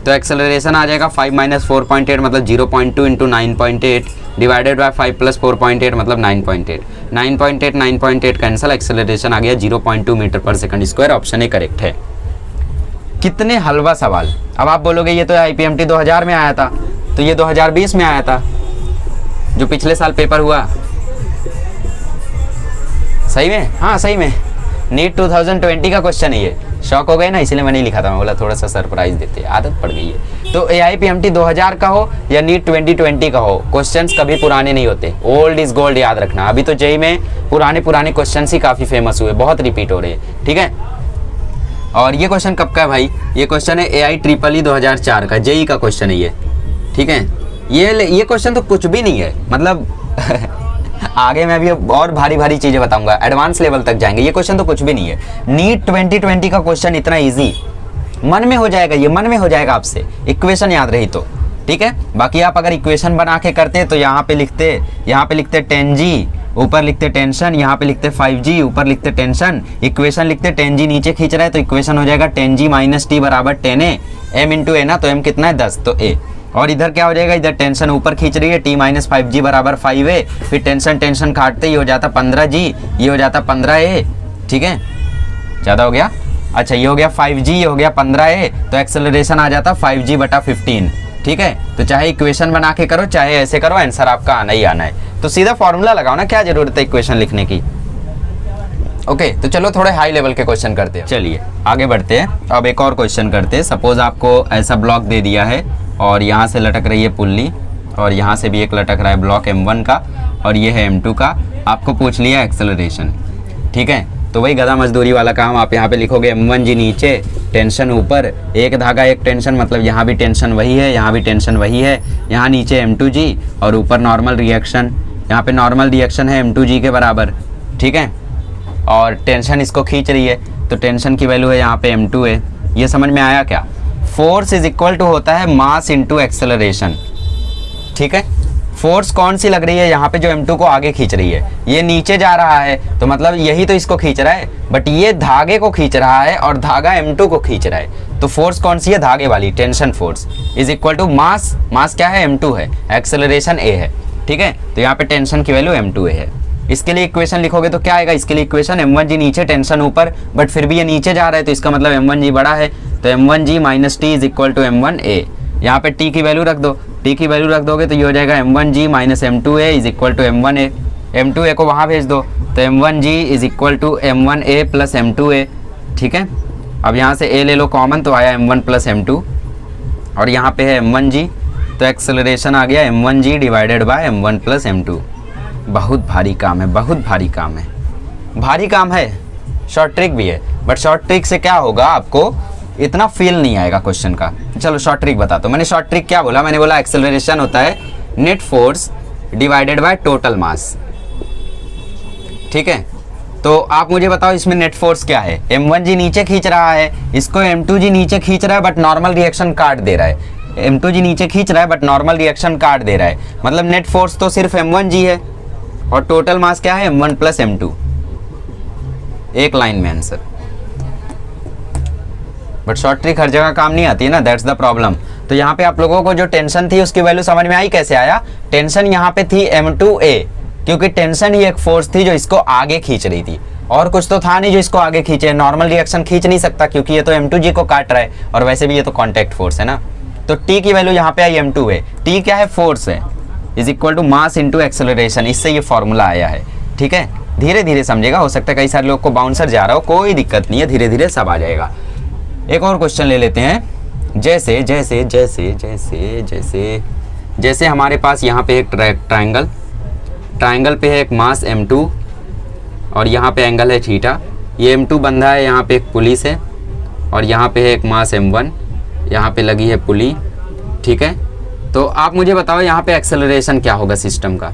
तो एक्सेलरेशन आ जाएगा 5 माइनस 4.8 मतलब 0.2 इंटू 9.8 डिवाइडेड बाय 5 प्लस 4.8 मतलब 9.8, 9.8 9.8 कैंसिल, एक्सेलरेशन आ गया 0.2 मीटर पर second square, option A correct है। कितने हलवा सवाल। अब आप बोलोगे ये तो IPMT 2000 में आया था, तो ये 2020 में आया था जो पिछले साल पेपर हुआ। सही में? हाँ सही में, नीट 2020 का क्वेश्चन है ये। शॉक हो गए ना, इसलिए मैंने लिखा था, मैं बोला थोड़ा सा सरप्राइज देते हैं, आदत पड़ गई है। तो AIPMT 2000 का हो या नीट 2020 का हो, क्वेश्चंस कभी पुराने नहीं होते, ओल्ड इज गोल्ड याद रखना। अभी तो जेईई में पुराने क्वेश्चंस ही काफ़ी फेमस हुए, बहुत रिपीट हो रहे हैं। ठीक है, और ये क्वेश्चन कब का है भाई? ये क्वेश्चन है AIEEE 2004 का, जेईई का क्वेश्चन है ये। ठीक है, ये क्वेश्चन तो कुछ भी नहीं है, मतलब आगे मैं अभी और भारी भारी चीज़ें बताऊंगा, एडवांस लेवल तक जाएंगे। ये क्वेश्चन तो कुछ भी नहीं है। नीट 2020 का क्वेश्चन इतना इजी, मन में हो जाएगा, ये मन में हो जाएगा आपसे, इक्वेशन याद रही तो, ठीक है। बाकी आप अगर इक्वेशन बना के करते तो यहाँ पे लिखते 10g, ऊपर लिखते टेंशन, यहाँ पे लिखते 5g, ऊपर लिखते टेंशन, इक्वेशन लिखते 10g नीचे खींच रहा है तो इक्वेशन हो जाएगा 10g माइनस टी बराबर 10a, m इंटू ए ना, तो m कितना है 10, तो a। और इधर क्या हो जाएगा, इधर टेंशन ऊपर खींच रही है, t माइनस 5g बराबर 5a, फिर टेंशन काटते ही हो जाता 15g, ये हो जाता 15a, ठीक है, ज़्यादा हो गया। अच्छा ये हो गया 5g, ये हो गया 15a, तो एक्सेलरेशन आ जाता 5g बटा 15, ठीक है। तो चाहे इक्वेशन बना के करो चाहे ऐसे करो, आंसर आपका आना ही आना है। तो सीधा फॉर्मूला लगाओ ना, क्या जरूरत है इक्वेशन लिखने की। ओके तो चलो थोड़े हाई लेवल के क्वेश्चन करते हैं, चलिए आगे बढ़ते हैं। अब एक और क्वेश्चन करते हैं। सपोज आपको ऐसा ब्लॉक दे दिया है और यहाँ से लटक रही है पुल्ली और यहाँ से भी एक लटक रहा है ब्लॉक m1 का और ये है m2 का। आपको पूछ लिया एक्सेलरेशन, ठीक है। तो वही गधा मजदूरी वाला काम, आप यहाँ पे लिखोगे m1g नीचे, टेंशन ऊपर, एक धागा एक टेंशन, मतलब यहाँ भी टेंशन वही है, यहाँ भी टेंशन वही है, यहाँ नीचे m2g और ऊपर नॉर्मल रिएक्शन, यहाँ पे नॉर्मल रिएक्शन है m2g के बराबर, ठीक है। और टेंशन इसको खींच रही है तो टेंशन की वैल्यू है यहाँ पे m2 है। ये समझ में आया क्या? फोर्स इज इक्वल टू होता है मास इंटू एक्सेलरेशन, ठीक है। फोर्स कौन सी लग रही है यहाँ पे, जो m2 को आगे खींच रही है, ये नीचे जा रहा है तो मतलब यही तो इसको खींच रहा है, बट ये धागे को खींच रहा है और धागा m2 को खींच रहा है। तो फोर्स कौन सी है, धागे वाली, tension force is equal to mass, mass क्या है m2 है, एक्सेलरेशन a है, ठीक है। तो यहाँ पे टेंशन की वैल्यू m2a है। इसके लिए इक्वेशन लिखोगे तो क्या आएगा, इसके लिए इक्वेशन m1g नीचे टेंशन ऊपर, बट फिर भी ये नीचे जा रहा है तो इसका मतलब m1g बड़ा है, तो m1g minus T is equal to m1a। यहाँ पे t की वैल्यू रख दो, t की वैल्यू रख दोगे तो ये हो जाएगा m1g minus m2a is equal to m1a। m2a को वहाँ भेज दो तो m1g is equal to m1a plus m2a, ठीक है। अब यहाँ से a ले लो कॉमन तो आया m1 प्लस m2 और यहाँ पे है m1g, तो एक्सेलरेशन आ गया m1g divided by m1 plus m2। बहुत भारी काम है, बहुत भारी काम है, भारी काम है। शॉर्ट ट्रिक भी है, बट शॉर्ट ट्रिक से क्या होगा, आपको इतना फील नहीं आएगा क्वेश्चन का। चलो शॉर्ट ट्रिक बता दो। मैंने शॉर्ट ट्रिक क्या बोला, मैंने बोला एक्सेलरेशन होता है net force divided by total मास, ठीक है। तो आप मुझे बताओ इसमें नेट फोर्स क्या है। m1g नीचे खींच रहा है, इसको m2g नीचे खींच रहा है बट नॉर्मल रिएक्शन काट दे रहा है। m2g नीचे खींच रहा है बट नॉर्मल रिएक्शन काट दे रहा है, मतलब नेट फोर्स तो सिर्फ m1g है और टोटल मास क्या है, m1 प्लस m2। एक लाइन में आंसर। बट शॉर्ट ट्रिक हर जगह काम नहीं आती है ना, दैट्स द प्रॉब्लम। तो यहाँ पे आप लोगों को जो टेंशन थी उसकी वैल्यू समझ में आई, कैसे आया। टेंशन यहाँ पे थी m2a, क्योंकि टेंशन ही एक फोर्स थी जो इसको आगे खींच रही थी, और कुछ तो था नहीं जो इसको आगे खींचे। नॉर्मल रिएक्शन खींच नहीं सकता क्योंकि ये तो m2g को काट रहा है, और वैसे भी ये तो कॉन्टैक्ट फोर्स है ना। तो t की वैल्यू यहाँ पे आई m2a, t क्या है, फोर्स है, is equal to mass into acceleration, इससे ये फॉर्मूला आया है, ठीक है। धीरे धीरे समझेगा, हो सकता है कई सारे लोग को बाउंसर जा रहा हो, कोई दिक्कत नहीं है, धीरे धीरे सब आ जाएगा। एक और क्वेश्चन ले लेते हैं। जैसे जैसे जैसे जैसे जैसे जैसे हमारे पास यहाँ पे एक ट्रायंगल, ट्रायंगल पे है एक मास m2 और यहाँ पे एंगल है थीटा। ये m2 बंधा है यहाँ पे एक पुली से और यहाँ पे है एक मास m1, यहाँ पे लगी है पुली, ठीक है। तो आप मुझे बताओ यहाँ पे एक्सेलरेशन क्या होगा सिस्टम का,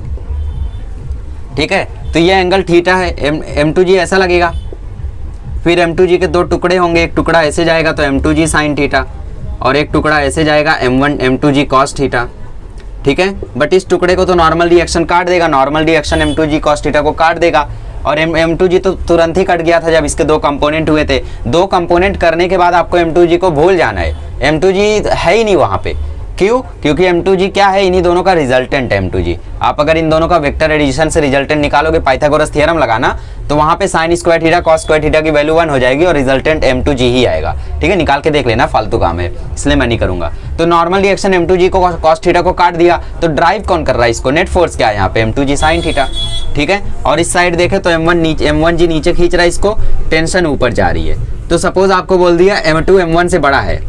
ठीक है। तो ये एंगल थीटा है, m2g ऐसा लगेगा, फिर m2g के दो टुकड़े होंगे, एक टुकड़ा ऐसे जाएगा तो m2g साइन थीटा और एक टुकड़ा ऐसे जाएगा m2g कॉस थीटा, ठीक है। बट इस टुकड़े को तो नॉर्मल रिएक्शन काट देगा, normal reaction m2g cos theta को काट देगा, और m2g तो तुरंत ही कट गया था जब इसके दो कंपोनेंट हुए थे। दो कंपोनेंट करने के बाद आपको m2g को भूल जाना है, m2g है ही नहीं वहाँ पे। क्यों? क्योंकि m2g क्या है, इन्हीं दोनों का रिजल्टेंट है m2g। आप अगर इन दोनों का वेक्टर एडिशन से रिजल्टेंट निकालोगे, पाइथागोरस थ्योरम लगाना, तो वहाँ पे sine square theta cos square theta की वैल्यू 1 हो जाएगी और रिजल्टेंट m2g ही आएगा, ठीक है। निकाल के देख लेना, फालतू काम है इसलिए मैं नहीं करूंगा। तो नॉर्मल रिएक्शन m2g को कॉस थीटा को काट दिया, तो ड्राइव कौन कर रहा है इसको, नेट फोर्स क्या है यहाँ पे, m2g साइन थीटा, ठीक है। और इस साइड देखे तो m1g नीचे खींच रहा है इसको, टेंशन ऊपर जा रही है। तो सपोज आपको बोल दिया m2 m1 से बड़ा है,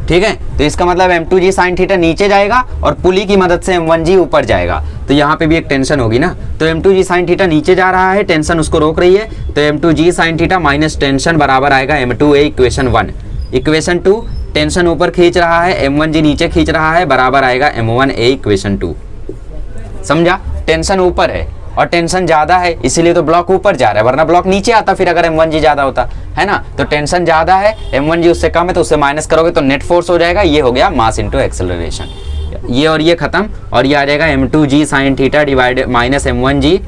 ठीक है। तो इसका मतलब m2g साइन थीटा नीचे जाएगा और पुली की मदद से m1g ऊपर जाएगा, तो यहाँ पे भी एक टेंशन होगी ना। तो m2g साइन थीटा नीचे जा रहा है, टेंशन उसको रोक रही है, तो m2g sine theta minus tension बराबर आएगा m2a इक्वेशन 1। इक्वेशन 2, टेंशन ऊपर खींच रहा है, m1g नीचे खींच रहा है, बराबर आएगा m1a इक्वेशन 2। समझा, टेंशन ऊपर है और टेंशन ज़्यादा है इसीलिए तो ब्लॉक ऊपर जा रहा है, वरना ब्लॉक नीचे आता फिर अगर m1g ज़्यादा होता है ना। तो टेंशन ज़्यादा है, m1g उससे कम है, तो उससे माइनस करोगे तो नेट फोर्स हो जाएगा। ये हो गया मास इंटू एक्सेलरेशन, ये और ये खत्म, और ये आ जाएगा m2g sine theta divide minus m1g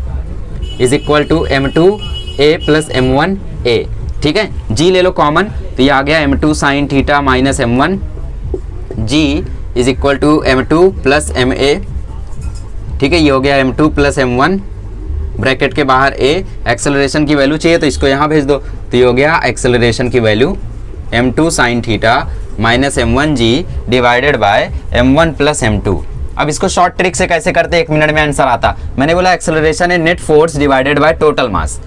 is equal to m2a plus m1a। ठीक है, g ले लो कॉमन, तो ये आ गया m2 sine theta minus m1g is equal to m2 plus ma। ठीक है, ये हो गया m2 प्लस m1 ब्रैकेट के बाहर a। एक्सेलरेशन की वैल्यू चाहिए तो इसको यहाँ भेज दो, तो ये हो गया एक्सेलरेशन की value m2 sine theta minus m1g divided by m1 plus m2। अब इसको शॉर्ट ट्रिक से कैसे करते 1 मिनट में आंसर आता। मैंने बोला एक्सेलरेशन है net force divided by total मास,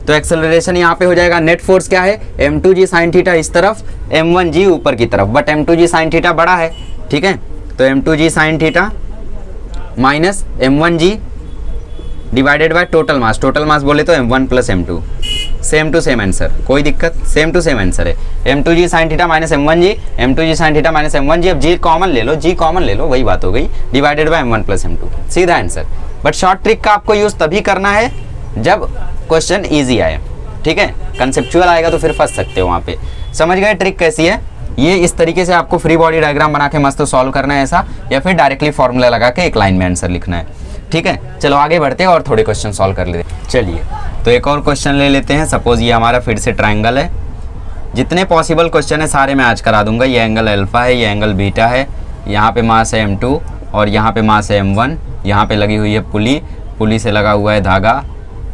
तो एक्सेलरेशन यहाँ पे हो जाएगा, नेट फोर्स क्या है m2g साइन थीटा इस तरफ, m1g ऊपर की तरफ, बट m2g साइन थीटा बड़ा है। ठीक है, तो m2g sine theta minus m1g divided by total mass, total mass बोले तो m1 plus m2, same to same answer, कोई दिक्कत, सेम टू सेम आंसर है। m2g sine theta minus m1g, m2g sine theta minus m1g, अब g common ले लो, g common ले लो, वही बात हो गई, divided by m1 plus m2, सीधा आंसर। बट शॉर्ट ट्रिक का आपको यूज तभी करना है जब क्वेश्चन ईजी आए। ठीक है, कंसेप्चुअल आएगा तो फिर फंस सकते हो वहाँ पे। समझ गए ट्रिक कैसी है? ये इस तरीके से आपको फ्री बॉडी डायग्राम बना के मस्त सॉल्व करना है ऐसा, या फिर डायरेक्टली फॉर्मूला लगा के एक लाइन में आंसर लिखना है। ठीक है, चलो आगे बढ़ते हैं और थोड़े क्वेश्चन सॉल्व कर लेते हैं। चलिए तो एक और क्वेश्चन ले लेते हैं। सपोज ये हमारा फिर से ट्रायंगल है, जितने पॉसिबल क्वेश्चन है सारे मैं आज करा दूंगा। ये एंगल अल्फा है, ये एंगल बीटा है, यहाँ पे मास है m2 और यहाँ पे मास है m1, यहाँ पे लगी हुई है पुली, पुली से लगा हुआ है धागा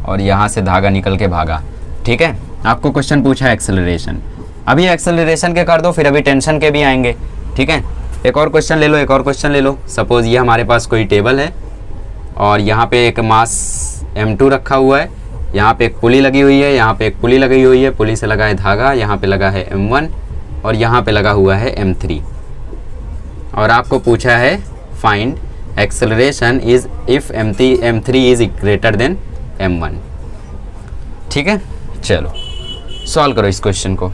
और यहाँ से धागा निकल के भागा। ठीक है, आपको क्वेश्चन पूछा है एक्सेलरेशन, अभी एक्सेलरेशन के कर दो, फिर अभी टेंशन के भी आएंगे। ठीक है, एक और क्वेश्चन ले लो, एक और क्वेश्चन ले लो। सपोज ये हमारे पास कोई टेबल है और यहाँ पे एक मास m2 रखा हुआ है, यहाँ पे एक पुली लगी हुई है, यहाँ पे एक पुली लगी हुई है, पुली से लगा है धागा, यहाँ पे लगा है m1 और यहाँ पे लगा हुआ है m3, और आपको पूछा है find acceleration is if m3 is greater than m1। ठीक है, चलो सॉल्व करो इस क्वेश्चन को।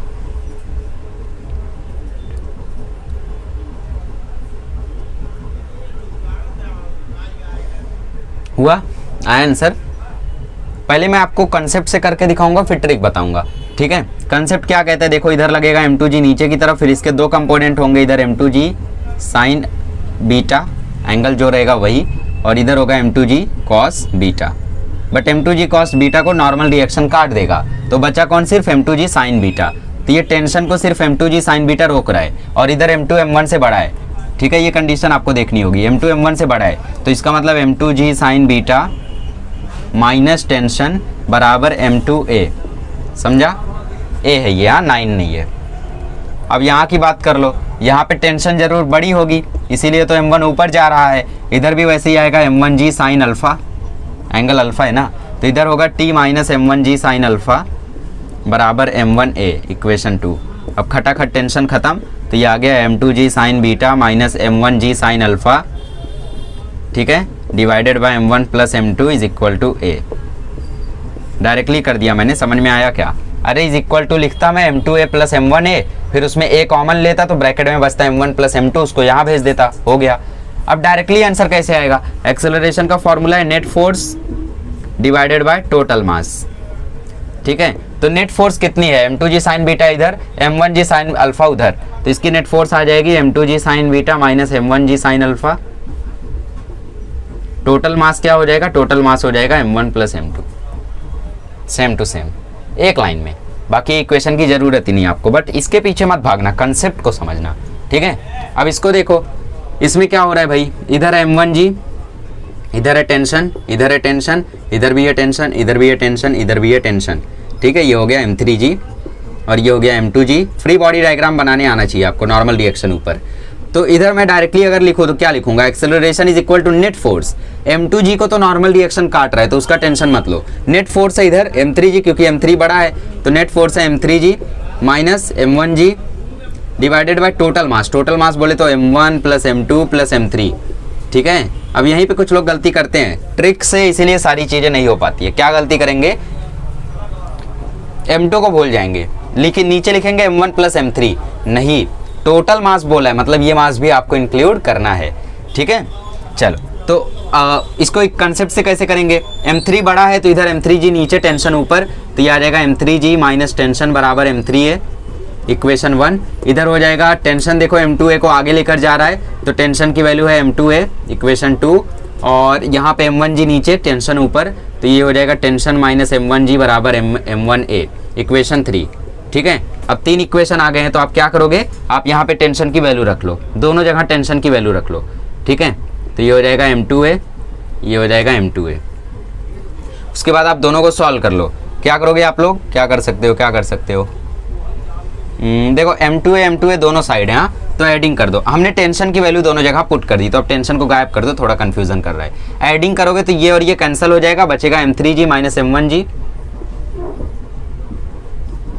हुआ आया आंसर? पहले मैं आपको कंसेप्ट से करके दिखाऊंगा, फिर ट्रिक बताऊंगा। ठीक है, कंसेप्ट क्या कहता है, देखो इधर लगेगा m2g नीचे की तरफ, फिर इसके दो कंपोनेंट होंगे, इधर m2g साइन बीटा एंगल जो रहेगा वही, और इधर होगा m2g cos beta. But m2g cos beta को नॉर्मल रिएक्शन काट देगा, तो बचा कौन, सिर्फ m2g साइन बीटा। तो ये टेंशन को सिर्फ m2g साइन बीटा रोक रहा है, और इधर m2 m1 से बड़ा है। ठीक है, ये कंडीशन आपको देखनी होगी, m2 m1 से बड़ा है, तो इसका मतलब m2g sine beta minus tension बराबर m2a। समझा, a है ये, यहाँ 9 नहीं है। अब यहाँ की बात कर लो, यहाँ पे टेंशन जरूर बड़ी होगी, इसीलिए तो m1 ऊपर जा रहा है, इधर भी वैसे ही आएगा m1g sine alpha, angle alpha है ना, तो इधर होगा t minus m1g sine alpha बराबर m1a, इक्वेशन 2। अब खटाखट टेंशन खत्म, तो ये आ गया m2g sine beta minus m1g sine alpha, ठीक है, divided by m1 plus m2 is equal to a। Directly कर दिया मैंने, समझ में आया क्या? अरे इज इक्वल टू लिखता मैं m2a प्लस m1a, फिर उसमें a कॉमन लेता तो ब्रैकेट में बचता m1 प्लस m2, उसको यहाँ भेज देता, हो गया। अब डायरेक्टली आंसर कैसे आएगा? एक्सेलरेशन का फॉर्मूला है net force divided by total मास। ठीक है, तो नेट फोर्स कितनी है, m2g साइन बीटा इधर, m1g साइन अल्फा उधर, तो इसकी नेट फोर्स आ जाएगी m2g sine beta minus m1g sine alpha. Total mass क्या हो जाएगा? टोटल मास हो जाएगा m1 plus m2, same to same, एक लाइन में। बाकी इक्वेशन की जरूरत ही नहीं आपको, बट इसके पीछे मत भागना, कंसेप्ट को समझना। ठीक है, अब इसको देखो, इसमें क्या हो रहा है भाई, इधर है m1g, इधर है टेंशन, इधर है टेंशन, इधर भी है टेंशन, इधर भी है टेंशन, इधर भी है टेंशन। ठीक है, ये हो गया m3g और ये हो गया m2g। फ्री बॉडी डायग्राम बनाने आना चाहिए आपको, नॉर्मल रिएक्शन ऊपर। तो इधर मैं डायरेक्टली अगर लिखूँ तो क्या लिखूंगा? Acceleration is equal to net force. m2g को तो नॉर्मल रिएक्शन काट रहा है, तो उसका टेंशन मत लो। नेट फोर्स है इधर m3g, क्योंकि m3 बड़ा है, तो नेट फोर्स है m3g minus m1g divided by total mass. Total mass बोले तो m1 plus m2 plus m3। ठीक है, अब यहीं पे कुछ लोग गलती करते हैं ट्रिक से, इसीलिए सारी चीज़ें नहीं हो पाती है। क्या गलती करेंगे? m2 को भूल जाएंगे, लेकिन नीचे लिखेंगे m1 प्लस m3। नहीं, टोटल मास बोला है, मतलब ये मास भी आपको इंक्लूड करना है। ठीक है, चलो तो इसको एक कंसेप्ट से कैसे करेंगे, m3 बड़ा है तो इधर m3g नीचे टेंशन ऊपर, तो ये आ जाएगा m3g माइनस टेंशन बराबर m3a, इक्वेशन 1। इधर हो जाएगा टेंशन, देखो m2a को आगे लेकर जा रहा है तो टेंशन की वैल्यू है m2a, इक्वेशन 2। और यहाँ पे m1g नीचे टेंशन ऊपर, तो ये हो जाएगा टेंशन माइनस m1g बराबर m1a, इक्वेशन 3। ठीक है, अब 3 इक्वेशन आ गए हैं, तो आप क्या करोगे, आप यहाँ पे टेंशन की वैल्यू रख लो, दोनों जगह टेंशन की वैल्यू रख लो। ठीक है, तो ये हो जाएगा m2a, ये हो जाएगा m2a। उसके बाद आप दोनों को सॉल्व कर लो। क्या करोगे आप लोग, क्या कर सकते हो, क्या कर सकते हो, देखो m2a दोनों साइड है, हाँ, तो एडिंग कर दो। हमने टेंशन की वैल्यू दोनों जगह पुट कर दी, तो अब टेंशन को गायब कर दो, थोड़ा कंफ्यूजन कर रहा है। एडिंग करोगे तो ये और ये कैंसिल हो जाएगा, बचेगा m3g माइनस m1g।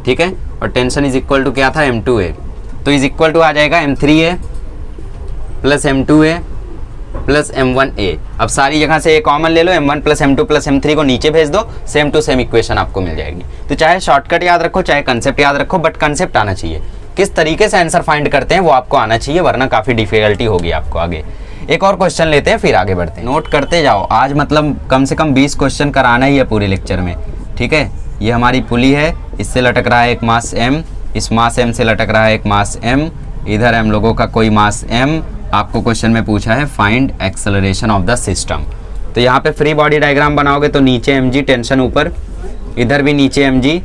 ठीक है, और टेंशन इज इक्वल टू क्या था, m2a, तो इज इक्वल टू आ जाएगा m3a plus m2a plus m1a। अब सारी जगह से ये कॉमन ले लो, m1 plus m2 plus m3 को नीचे भेज दो, सेम टू सेम इक्वेशन आपको मिल जाएगी। तो चाहे शॉर्टकट याद रखो चाहे कंसेप्ट याद रखो, बट कंसेप्ट आना चाहिए। किस तरीके से आंसर फाइंड करते हैं वो आपको आना चाहिए, वरना काफ़ी डिफिकल्टी होगी आपको आगे। एक और क्वेश्चन लेते हैं फिर आगे बढ़ते हैं, नोट करते जाओ। आज मतलब कम से कम 20 क्वेश्चन कराना ही है पूरे लेक्चर में। ठीक है, ये हमारी पुली है, इससे लटक रहा है एक मास m, इस मास m से लटक रहा है एक मास m, इधर हम लोगों का कोई मास m। आपको क्वेश्चन में पूछा है find acceleration of the system. तो यहाँ पे फ्री बॉडी डायग्राम बनाओगे तो नीचे mg टेंशन ऊपर, इधर भी नीचे mg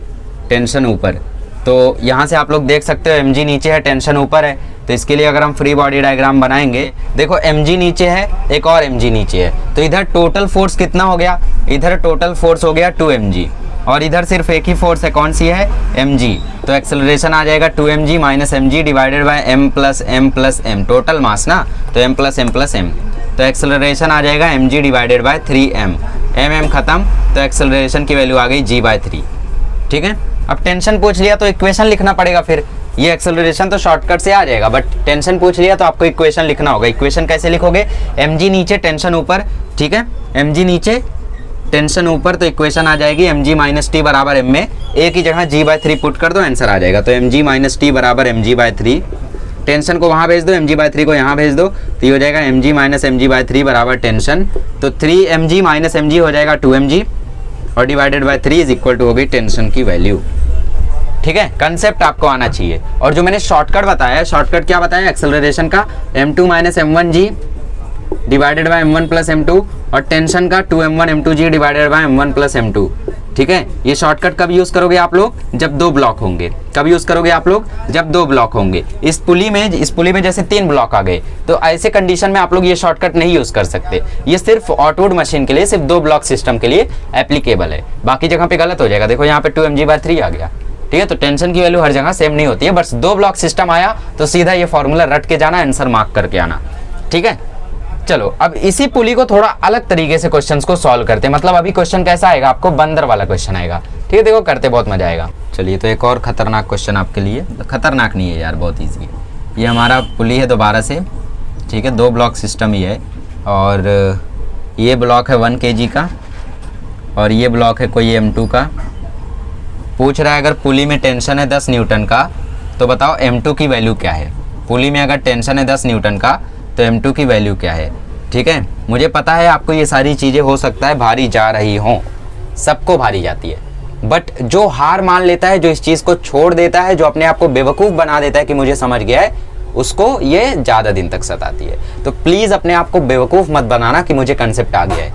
टेंशन ऊपर। तो यहाँ से आप लोग देख सकते हो mg नीचे है टेंशन ऊपर है, तो इसके लिए अगर हम फ्री बॉडी डायग्राम बनाएंगे, देखो mg नीचे है, एक और mg नीचे है, तो इधर टोटल फोर्स कितना हो गया, इधर टोटल फोर्स हो गया 2mg, और इधर सिर्फ एक ही फोर्स है, कौन सी है, mg। तो एक्सेलरेशन आ जाएगा 2mg minus mg divided by m plus m, total mass ना, तो m प्लस m, तो एक्सेलरेशन आ जाएगा mg divided by 3m, m खत्म, तो एक्सेलरेशन की वैल्यू आ गई g/3। ठीक है, अब टेंशन पूछ लिया तो इक्वेशन लिखना पड़ेगा, फिर ये एक्सेलरेशन तो शॉर्टकट से आ जाएगा, बट टेंशन पूछ लिया तो आपको इक्वेशन लिखना होगा। इक्वेशन कैसे लिखोगे, mg नीचे टेंशन ऊपर, ठीक है, mg नीचे टेंशन ऊपर, तो इक्वेशन आ जाएगी mg माइनस टी बराबर m में a की जगह g/3 पुट कर दो, आंसर आ जाएगा। तो mg माइनस टी बराबर mg/3, टेंशन को वहाँ भेज दो, mg/3 को यहाँ भेज दो, तो ये हो जाएगा mg माइनस mg/3 बराबर टेंशन, तो 3mg माइनस mg हो जाएगा 2mg, और divided by 3 is equal to हो गई टेंशन की वैल्यू। ठीक है, कंसेप्ट आपको आना चाहिए। और जो मैंने शॉर्टकट बताया, शॉर्टकट क्या बताया एक्सेलरेशन का, m2 minus m1g divided by m1 plus m2, और टेंशन का 2m1 m2g divided by m1 plus m2। ठीक है, ये शॉर्टकट कब यूज करोगे आप लोग, जब 2 ब्लॉक होंगे। कब यूज करोगे आप लोग, जब 2 ब्लॉक होंगे। इस पुली में जैसे 3 ब्लॉक आ गए, तो ऐसे कंडीशन में आप लोग ये शॉर्टकट नहीं यूज कर सकते। ये सिर्फ ऑटोवुड मशीन के लिए, सिर्फ 2 ब्लॉक सिस्टम के लिए एप्लीकेबल है, बाकी जगह पे गलत हो जाएगा। देखो यहाँ पे 2mg/3 आ गया। ठीक है, तो टेंशन की वैल्यू हर जगह सेम नहीं होती है, बस 2 ब्लॉक सिस्टम आया तो सीधा ये फॉर्मूला रट के जाना, आंसर मार्क करके आना। ठीक है, चलो अब इसी पुली को थोड़ा अलग तरीके से क्वेश्चंस को सॉल्व करते हैं। मतलब अभी क्वेश्चन कैसा आएगा आपको, बंदर वाला क्वेश्चन आएगा। ठीक है, देखो करते बहुत मजा आएगा। चलिए, तो एक और खतरनाक क्वेश्चन आपके लिए, खतरनाक नहीं है यार, बहुत ईजी है। ये हमारा पुली है दोबारा से, ठीक है, 2 ब्लॉक सिस्टम ही है, और ये ब्लॉक है 1 kg का, और ये ब्लॉक है कोई m2 का। पूछ रहा है अगर पुली में टेंशन है 10 न्यूटन का, तो बताओ m2 की वैल्यू क्या है। पुली में अगर टेंशन है 10 न्यूटन का, तो m2 की वैल्यू क्या है। ठीक है, मुझे पता है आपको ये सारी चीज़ें हो सकता है भारी जा रही हों, सबको भारी जाती है, बट जो हार मान लेता है, जो इस चीज़ को छोड़ देता है, जो अपने आप को बेवकूफ़ बना देता है कि मुझे समझ गया है, उसको ये ज़्यादा दिन तक सताती है। तो प्लीज़ अपने आप को बेवकूफ़ मत बनाना कि मुझे कंसेप्ट आ गया है।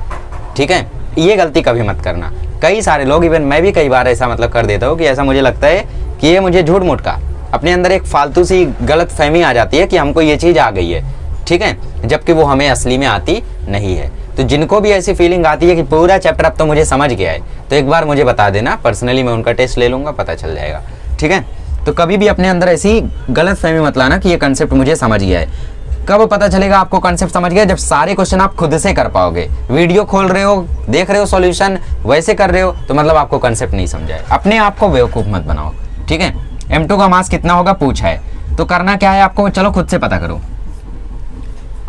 ठीक है, ये गलती कभी मत करना। कई सारे लोग, इवन मैं भी कई बार ऐसा मतलब कर देता हूँ कि ऐसा मुझे लगता है कि ये मुझे झूठ मूठ का, अपने अंदर एक फालतू सी गलत फहमी आ जाती है कि हमको ये चीज़ आ गई है। ठीक है, जबकि वो हमें असली में आती नहीं है। तो जिनको भी ऐसी फीलिंग आती है कि पूरा चैप्टर अब तो मुझे समझ गया है, तो एक बार मुझे बता देना, पर्सनली मैं उनका टेस्ट ले लूँगा, पता चल जाएगा। ठीक है, तो कभी भी अपने अंदर ऐसी गलत फहमी मत लाना कि ये कंसेप्ट मुझे समझ गया है। कब पता चलेगा आपको कंसेप्ट समझ गया, जब सारे क्वेश्चन आप खुद से कर पाओगे। वीडियो खोल रहे हो, देख रहे हो सॉल्यूशन, वैसे कर रहे हो, तो मतलब आपको कंसेप्ट नहीं समझा है। अपने आप को बेवकूफ़ मत बनाओ। ठीक है, m2 का मास कितना होगा पूछा है, तो करना क्या है आपको, चलो खुद से पता करो।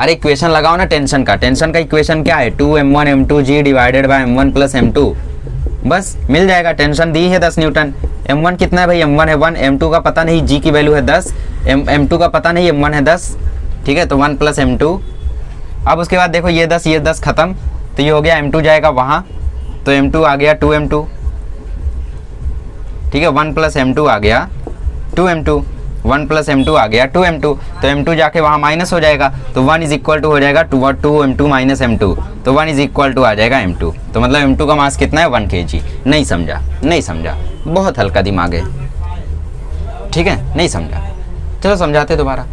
अरे इक्वेशन लगाओ ना टेंशन का। टेंशन का इक्वेशन क्या है, 2m1 m2g divided by m1 plus m2, बस मिल जाएगा। टेंशन दी है 10 न्यूटन, m1 कितना है भाई, m1 है 1, m2 का पता नहीं, g की वैल्यू है 10, m2 का पता नहीं, m1 है 10। ठीक है, तो 1 प्लस m2 अब उसके बाद देखो ये 10 खत्म, तो ये हो गया m2 जाएगा वहाँ, तो m2 आ गया 2m2, ठीक है, 1 प्लस m2 आ गया 2m2, 1 प्लस m2 आ गया 2m2, तो m2 जाके वहाँ माइनस हो जाएगा, तो 1 इज इक्वल टू हो जाएगा 2m2 माइनस m2, तो 1 इज इक्वल टू आ जाएगा m2। तो मतलब m2 का मास कितना है 1 kg। नहीं समझा, नहीं समझा, बहुत हल्का दिमाग है, ठीक है, नहीं समझा। चलो समझाते दोबारा।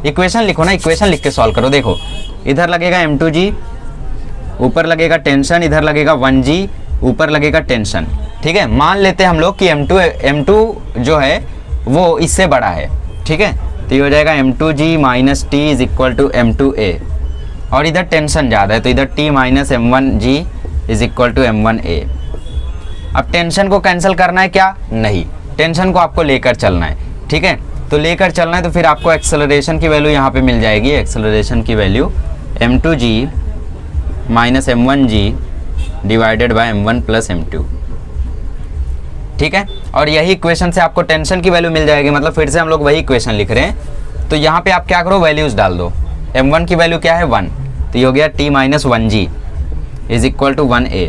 इक्वेशन लिखो ना, इक्वेशन लिख के सॉल्व करो। देखो इधर लगेगा m2g, ऊपर लगेगा टेंशन, इधर लगेगा 1g, ऊपर लगेगा टेंशन, ठीक है। मान लेते हैं हम लोग कि m2 जो है वो इससे बड़ा है, ठीक है, तो ये हो जाएगा m2g minus T is equal to m2a, और इधर टेंशन ज़्यादा है तो इधर t minus m1g is equal to m1a। अब टेंशन को कैंसिल करना है क्या? नहीं, टेंशन को आपको लेकर चलना है, ठीक है। तो लेकर चलना है तो फिर आपको एक्सेलरेशन की वैल्यू यहाँ पे मिल जाएगी, एक्सेलरेशन की value m2g minus m1g divided by m1 plus m2, ठीक है। और यही इक्वेशन से आपको टेंशन की वैल्यू मिल जाएगी, मतलब फिर से हम लोग वही इक्वेशन लिख रहे हैं। तो यहाँ पे आप क्या करो, वैल्यूज़ डाल दो। m1 की वैल्यू क्या है 1, तो ये हो गया t minus 1g is equal to 1a,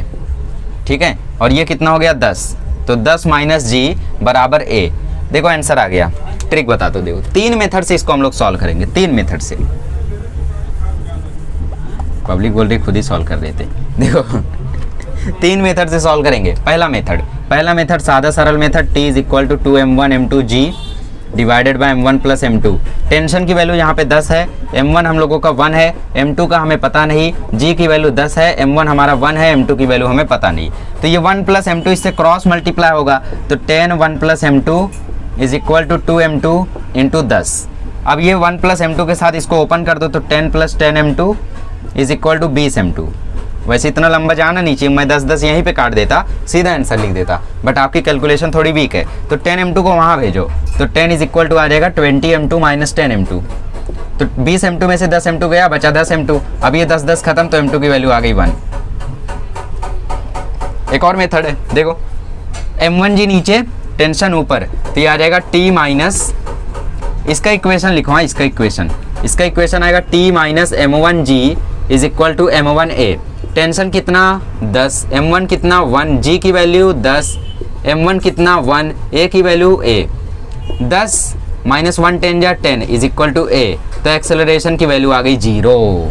ठीक है। और ये कितना हो गया 10, तो 10 माइनस g बराबर a। देखो आंसर आ गया। ट्रिक बता दो, देखो 3 मेथड से इसको हम लोग सॉल्व करेंगे, 3 मेथड से। पब्लिक बोल रही खुद ही सॉल्व कर देते, देखो 3 मेथड से सॉल्व करेंगे। पहला मेथड सादा सरल method, t is equal to 2m1 m2g divided by m1 plus m2। Tension की वैल्यू यहाँ पे 10 है, m1 हम लोगों का 1 है, m2 का हमें पता नहीं, g की वैल्यू 10 है, m1 हमारा 1 है, m2 की वैल्यू हमें पता नहीं। तो ये 1 प्लस m2 इससे क्रॉस मल्टीप्लाई होगा, तो 10 1 plus m2 is equal to 2m2 into 10। अब ये 1 प्लस m2 के साथ इसको ओपन कर दो, तो 10 plus 10m2 is equal to 20m2। वैसे इतना लंबा जाना नीचे, मैं 10 यहीं पे काट देता, सीधा आंसर लिख देता, बट आपकी कैलकुलेशन थोड़ी वीक है, तो 10m2 को वहाँ भेजो, तो 10 इज इक्वल टू आ जाएगा 20m2 माइनस 10m2। तो 20m2 में से 10m2 गया, बचा 10m2। अब ये 10 खत्म, तो m2 की वैल्यू आ गई 1। एक और मेथड है, देखो m1g नीचे, टेंशन ऊपर, तो ये आ जाएगा t माइनस, इसका इक्वेशन लिखो, हाँ इसका इक्वेशन आएगा t minus m1g is equal to m1a। Tension कितना 10, m1 कितना 1, g की वैल्यू 10, m1 कितना 1, a की वैल्यू a। 10 माइनस 1 10 जा 10 इज इक्वल टू a, तो एक्सेलरेशन की वैल्यू आ गई 0।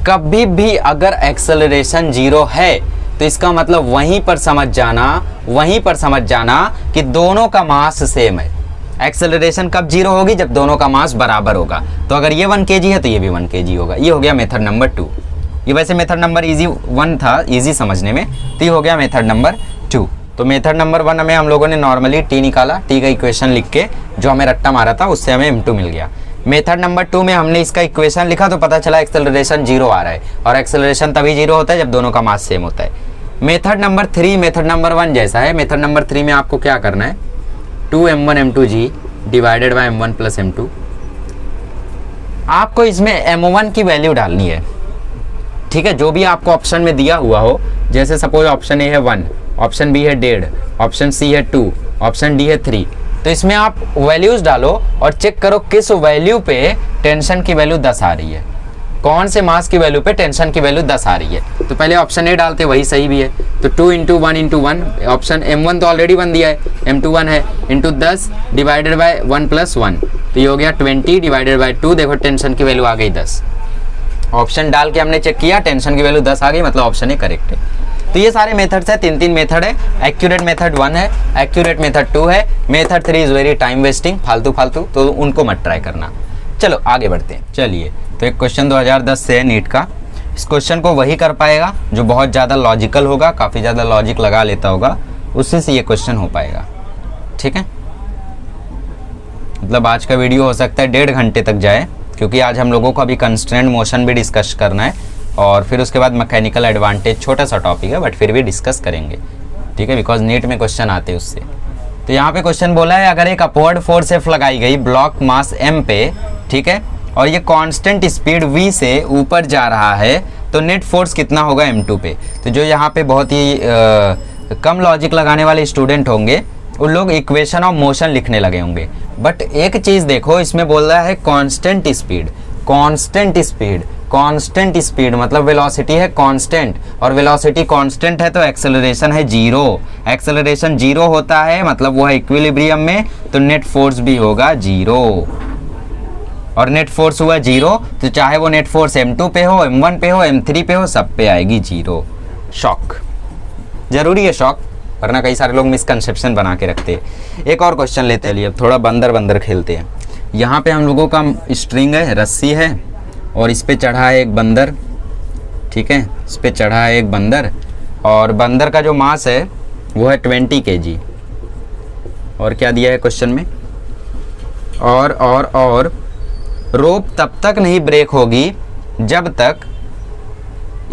कभी भी अगर एक्सेलरेशन 0 है तो इसका मतलब वहीं पर समझ जाना कि दोनों का मास सेम है। एक्सेलरेशन कब 0 होगी? जब दोनों का मास बराबर होगा। तो अगर ये 1 kg है तो ये भी 1 kg होगा। ये हो गया मेथड नंबर 2। ये वैसे मेथड नंबर 1 था, इजी समझने में, तो ये हो गया मेथड नंबर 2। तो मेथड नंबर 1 में हम लोगों ने नॉर्मली t निकाला, t का इक्वेशन लिख के जो हमें रट्टा मारा था उससे हमें m2 मिल गया। मेथड नंबर 2 में हमने इसका इक्वेशन लिखा तो पता चला एक्सेलरेशन 0 आ रहा है, और एक्सेलरेशन तभी 0 होता है जब दोनों का मास सेम होता है। मेथड नंबर 3 मेथड नंबर 1 जैसा है। मेथड नंबर 3 में आपको क्या करना है, 2m1 m2g divided by m1 plus m2। आपको इसमें m1 की वैल्यू डालनी है, ठीक है, जो भी आपको ऑप्शन में दिया हुआ हो। जैसे सपोज ऑप्शन ए है 1, ऑप्शन बी है 1.5, ऑप्शन सी है 2, ऑप्शन डी है 3। तो इसमें आप वैल्यूज डालो और चेक करो किस वैल्यू पे टेंशन की वैल्यू 10 आ रही है, कौन से मास की वैल्यू पे टेंशन की वैल्यू 10 आ रही है। तो पहले ऑप्शन ए डालते, वही सही भी है। तो 2 इंटू 1 इंटू 1, ऑप्शन m1 तो ऑलरेडी 1 दिया है, m2 1 है, इंटू 10 डिवाइडेड बाय 1 प्लस 1, तो ये हो गया 20 डिवाइडेड बाय 2। देखो टेंशन की वैल्यू आ गई 10। ऑप्शन डाल के हमने चेक किया, टेंशन की वैल्यू 10 आ गई, मतलब ऑप्शन ए करेक्ट है। तो ये सारे मेथड्स है, 3 मेथड है। एक्यूरेट मेथड 1 है, एक्यूरेट मेथड 2 है, method 3 is very time wasting, फालतू, तो उनको मत ट्राई करना। चलो आगे बढ़ते हैं। चलिए, तो एक क्वेश्चन 2010 से है नीट का। इस क्वेश्चन को वही कर पाएगा जो बहुत ज़्यादा लॉजिकल होगा, काफ़ी ज़्यादा लॉजिक लगा लेता होगा, उससे से ये क्वेश्चन हो पाएगा, ठीक है। मतलब आज का वीडियो हो सकता है 1.5 घंटे तक जाए, क्योंकि आज हम लोगों को अभी कंस्ट्रेंट मोशन भी डिस्कस करना है, और फिर उसके बाद मैकेनिकल एडवांटेज, छोटा सा टॉपिक है बट फिर भी डिस्कस करेंगे, ठीक है, बिकॉज नीट में क्वेश्चन आते हैं उससे। तो यहाँ पे क्वेश्चन बोला है, अगर एक अपवर्ड फोर्स एफ लगाई गई ब्लॉक मास m पे, ठीक है, और ये कांस्टेंट स्पीड v से ऊपर जा रहा है, तो नेट फोर्स कितना होगा m2 पे। तो जो यहाँ पे बहुत ही कम लॉजिक लगाने वाले स्टूडेंट होंगे, उन लोग इक्वेशन ऑफ मोशन लिखने लगे होंगे। बट एक चीज़ देखो, इसमें बोल रहा है constant speed. Constant speed, constant speed मतलब वेलोसिटी है कांस्टेंट, और वेलोसिटी कांस्टेंट है तो एक्सेलरेशन है जीरो। एक्सेलरेशन जीरो होता है मतलब वो है इक्विलिब्रियम में, तो नेट फोर्स भी होगा जीरो। और नेट फोर्स हुआ जीरो तो चाहे वो नेट फोर्स m2 पे हो, m1 पे हो, m3 पे हो, सब पे आएगी जीरो। शॉक जरूरी है शॉक, वरना कई सारे लोग मिसकंसेप्शन बना के रखते हैं। एक और क्वेश्चन लेते हैं, अब थोड़ा बंदर बंदर खेलते हैं। यहाँ पे हम लोगों का स्ट्रिंग है, रस्सी है, और इस पे चढ़ा है एक बंदर, ठीक है, इस पे चढ़ा है एक बंदर, और बंदर का जो मास है वो है 20 kg। और क्या दिया है क्वेश्चन में, और रोप तब तक नहीं ब्रेक होगी जब तक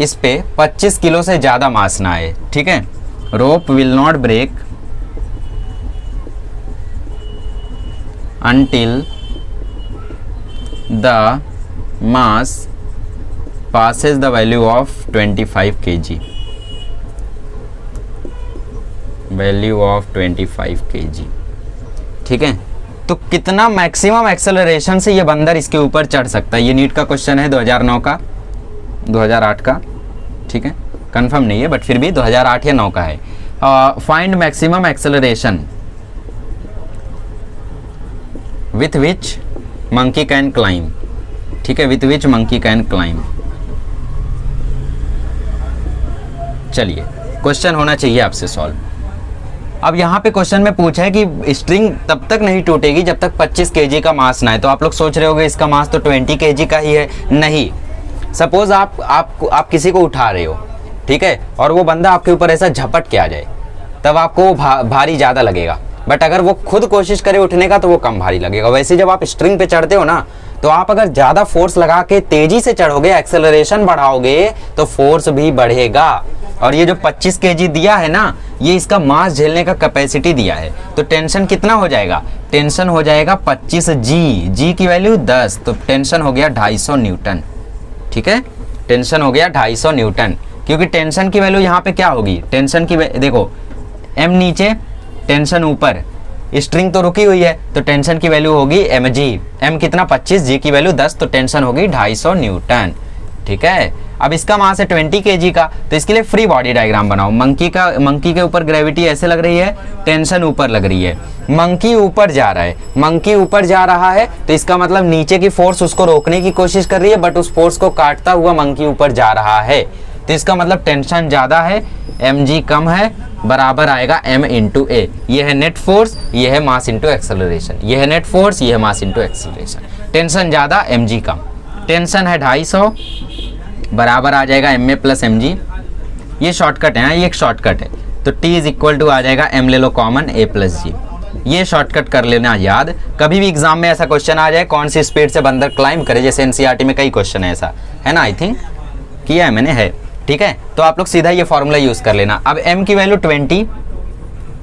इस पे 25 किलो से ज़्यादा मास ना आए, ठीक है। Rope will not break until the mass passes the value of 25 kg, value of 25 kg, ठीक है। तो कितना मैक्सिमम एक्सेलरेशन से ये बंदर इसके ऊपर चढ़ सकता है, ये नीट का क्वेश्चन है 2009 का, 2008 का, ठीक है, कंफर्म नहीं है बट फिर भी 2008 या 9 का है। Find maximum acceleration with which monkey can climb, ठीक है, with which monkey can climb. चलिए क्वेश्चन होना चाहिए आपसे सॉल्व। अब यहाँ पे क्वेश्चन में पूछा है कि स्ट्रिंग तब तक नहीं टूटेगी जब तक 25 kg का मास ना है। तो आप लोग सोच रहे होंगे इसका मास तो 20 kg का ही है, नहीं। सपोज आप किसी को उठा रहे हो, ठीक है, और वो बंदा आपके ऊपर ऐसा झपट के आ जाए, तब आपको भारी ज़्यादा लगेगा। बट अगर वो खुद कोशिश करे उठने का तो वो कम भारी लगेगा। वैसे जब आप स्ट्रिंग पे चढ़ते हो ना, तो आप अगर ज़्यादा फोर्स लगा के तेजी से चढ़ोगे, एक्सेलरेशन बढ़ाओगे, तो फोर्स भी बढ़ेगा। और ये जो 25 kg दिया है ना, ये इसका मास झेलने का कैपेसिटी दिया है। तो टेंशन कितना हो जाएगा, टेंशन हो जाएगा 25 जी की वैल्यू 10, तो टेंशन हो गया 250 न्यूटन, ठीक है, टेंशन हो गया 250 न्यूटन। क्योंकि टेंशन की वैल्यू यहाँ पे क्या होगी, टेंशन की देखो m नीचे टेंशन ऊपर, स्ट्रिंग तो रुकी हुई है तो टेंशन की वैल्यू होगी mg, m कितना 25, g की वैल्यू 10, तो टेंशन होगी 250 न्यूटन, ठीक है। अब इसका मास है 20 kg का, तो इसके लिए फ्री बॉडी डायग्राम बनाओ। मंकी के ऊपर ग्रेविटी ऐसे लग रही है, टेंशन ऊपर लग रही है, मंकी ऊपर जा रहा है, मंकी ऊपर जा रहा है तो इसका मतलब नीचे की फोर्स उसको रोकने की कोशिश कर रही है, बट उस फोर्स को काटता हुआ मंकी ऊपर जा रहा है, तो इसका मतलब टेंशन ज़्यादा है, mg कम है, बराबर आएगा m इंटू ए। ये है नेट फोर्स, ये है मास इंटू एक्सेलरेशन, ये है नेट फोर्स, ये है मास इंटू एक्सेलरेशन। टेंशन ज़्यादा, mg कम, टेंशन है 250, बराबर आ जाएगा ma प्लस mg। ये शॉर्टकट है, ये एक शॉर्टकट है, तो t इज इक्वल टू आ जाएगा m ले लो कॉमन, a प्लस जी। ये शॉर्टकट कर लेना याद, कभी भी एग्जाम में ऐसा क्वेश्चन आ जाए कौन सी स्पीड से बंदर क्लाइंब करे, जैसे एनसीईआरटी में कई क्वेश्चन है ऐसा, है ना, आई थिंक किया है मैंने, है, ठीक है। तो आप लोग सीधा ये फॉर्मूला यूज कर लेना। अब m की वैल्यू 20,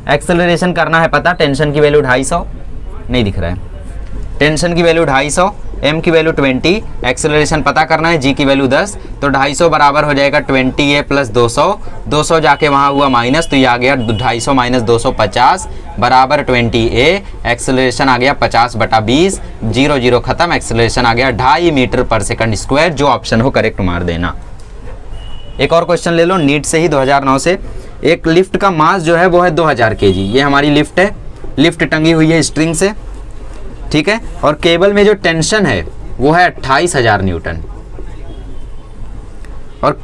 एक्सेलरेशन करना है पता, टेंशन की वैल्यू 250, नहीं दिख रहा है, टेंशन की वैल्यू 250, m की वैल्यू 20, एक्सेलरेशन पता करना है, g की वैल्यू 10, तो 250 बराबर हो जाएगा 20a प्लस 200, 200 जाके वहाँ हुआ माइनस, तो ये आ गया 250 माइनस 250 बराबर 20a, एक्सेलरेशन आ गया 50/20, 0 0 खत्म, एक्सेलरेशन आ गया 2.5 मीटर पर सेकंड स्क्वायर। जो ऑप्शन हो करेक्ट मार देना। एक और क्वेश्चन ले लो नीट से ही 2009 से। एक लिफ्ट का मास जो है वो है 2000 kg, ये हमारी लिफ्ट है, लिफ्ट टंगी हुई है स्ट्रिंग से, ठीक है, और केबल में जो टेंशन है वो है 28,000 न्यूटन, और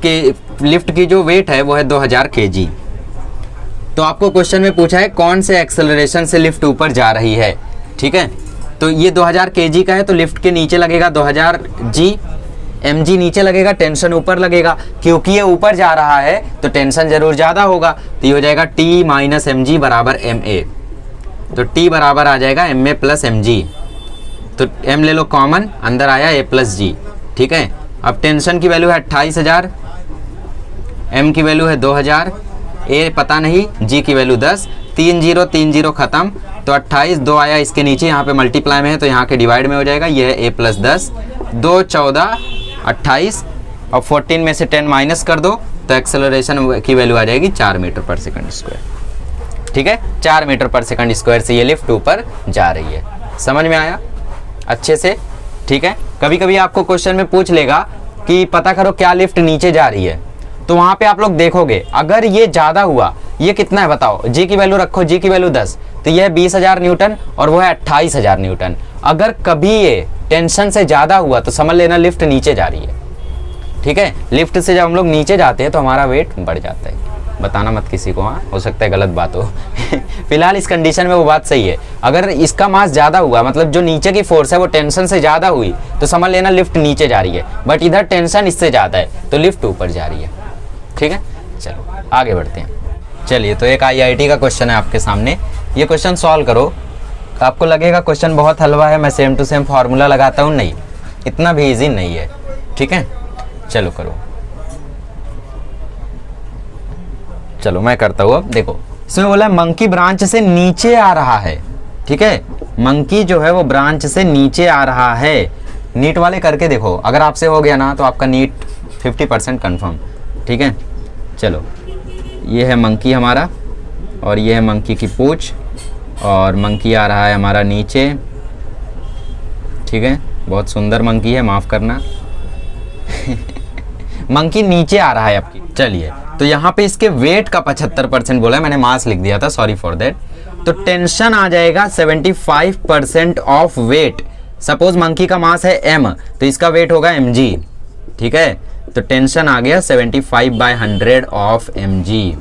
लिफ्ट की जो वेट है वो है 2000 kg। तो आपको क्वेश्चन में पूछा है कौन से एक्सेलरेशन से लिफ्ट ऊपर जा रही है, ठीक है। तो ये 2000 kg का है, तो लिफ्ट के नीचे लगेगा 2000 g, mg नीचे लगेगा, टेंशन ऊपर लगेगा, क्योंकि ये ऊपर जा रहा है तो टेंशन जरूर ज़्यादा होगा, तो ये हो जाएगा t माइनस mg बराबर ma, तो t बराबर आ जाएगा ma प्लस mg, तो m ले लो कॉमन, अंदर आया a प्लस जी, ठीक है। अब टेंशन की वैल्यू है 28,000, m की वैल्यू है 2000, a पता नहीं, g की वैल्यू 10, 3 0 खत्म, तो 28, 2 आया इसके नीचे, यहाँ पे मल्टीप्लाई में है तो यहाँ के डिवाइड में हो जाएगा, ये है a प्लस 10, 2 14 28, और 14 में से 10 माइनस कर दो तो एक्सेलरेशन की वैल्यू आ जाएगी 4 मीटर पर सेकंड स्क्वायर, ठीक है। 4 मीटर पर सेकंड स्क्वायर से ये लिफ्ट ऊपर जा रही है। समझ में आया अच्छे से, ठीक है। कभी कभी आपको क्वेश्चन में पूछ लेगा कि पता करो क्या लिफ्ट नीचे जा रही है, तो वहां पे आप लोग देखोगे अगर ये ज्यादा हुआ, ये कितना है बताओ, जी की वैल्यू रखो, जी की वैल्यू 10, तो ये है 20,000 न्यूटन और वो है 28,000 न्यूटन। अगर कभी ये टेंशन से ज्यादा हुआ तो समझ लेना लिफ्ट नीचे जा रही है। ठीक है, लिफ्ट से जब हम लोग नीचे जाते हैं तो हमारा वेट बढ़ जाता है। बताना मत किसी को, हाँ, हो सकता है गलत बात हो। फिलहाल इस कंडीशन में वो बात सही है। अगर इसका मास ज़्यादा हुआ, मतलब जो नीचे की फोर्स है वो टेंशन से ज़्यादा हुई, तो समझ लेना लिफ्ट नीचे जा रही है। बट इधर टेंशन इससे ज़्यादा है तो लिफ्ट ऊपर जा रही है। ठीक है, चलो आगे बढ़ते हैं। चलिए, तो एक IIT का क्वेश्चन है आपके सामने, ये क्वेश्चन सॉल्व करो। आपको लगेगा क्वेश्चन बहुत हलवा है, मैं सेम टू सेम फार्मूला लगाता हूँ, नहीं, इतना भी ईजी नहीं है। ठीक है, चलो करो। चलो मैं करता हूँ। अब देखो, इसमें बोला है मंकी ब्रांच से नीचे आ रहा है। ठीक है, मंकी जो है वो ब्रांच से नीचे आ रहा है। नीट वाले करके देखो, अगर आपसे हो गया ना तो आपका नीट 50% कन्फर्म। ठीक है, चलो, ये है मंकी हमारा और ये है मंकी की पूंछ और मंकी आ रहा है हमारा नीचे। ठीक है, बहुत सुंदर मंकी है, माफ़ करना। मंकी नीचे आ रहा है आपकी। चलिए, तो यहाँ पे इसके वेट का 75% बोला है, मैंने मास लिख दिया था, सॉरी फॉर दैट। तो टेंशन आ जाएगा 75% ऑफ वेट। सपोज मंकी का मास है m, तो इसका वेट होगा mg। ठीक है, तो टेंशन आ गया 75/100 ऑफ mg,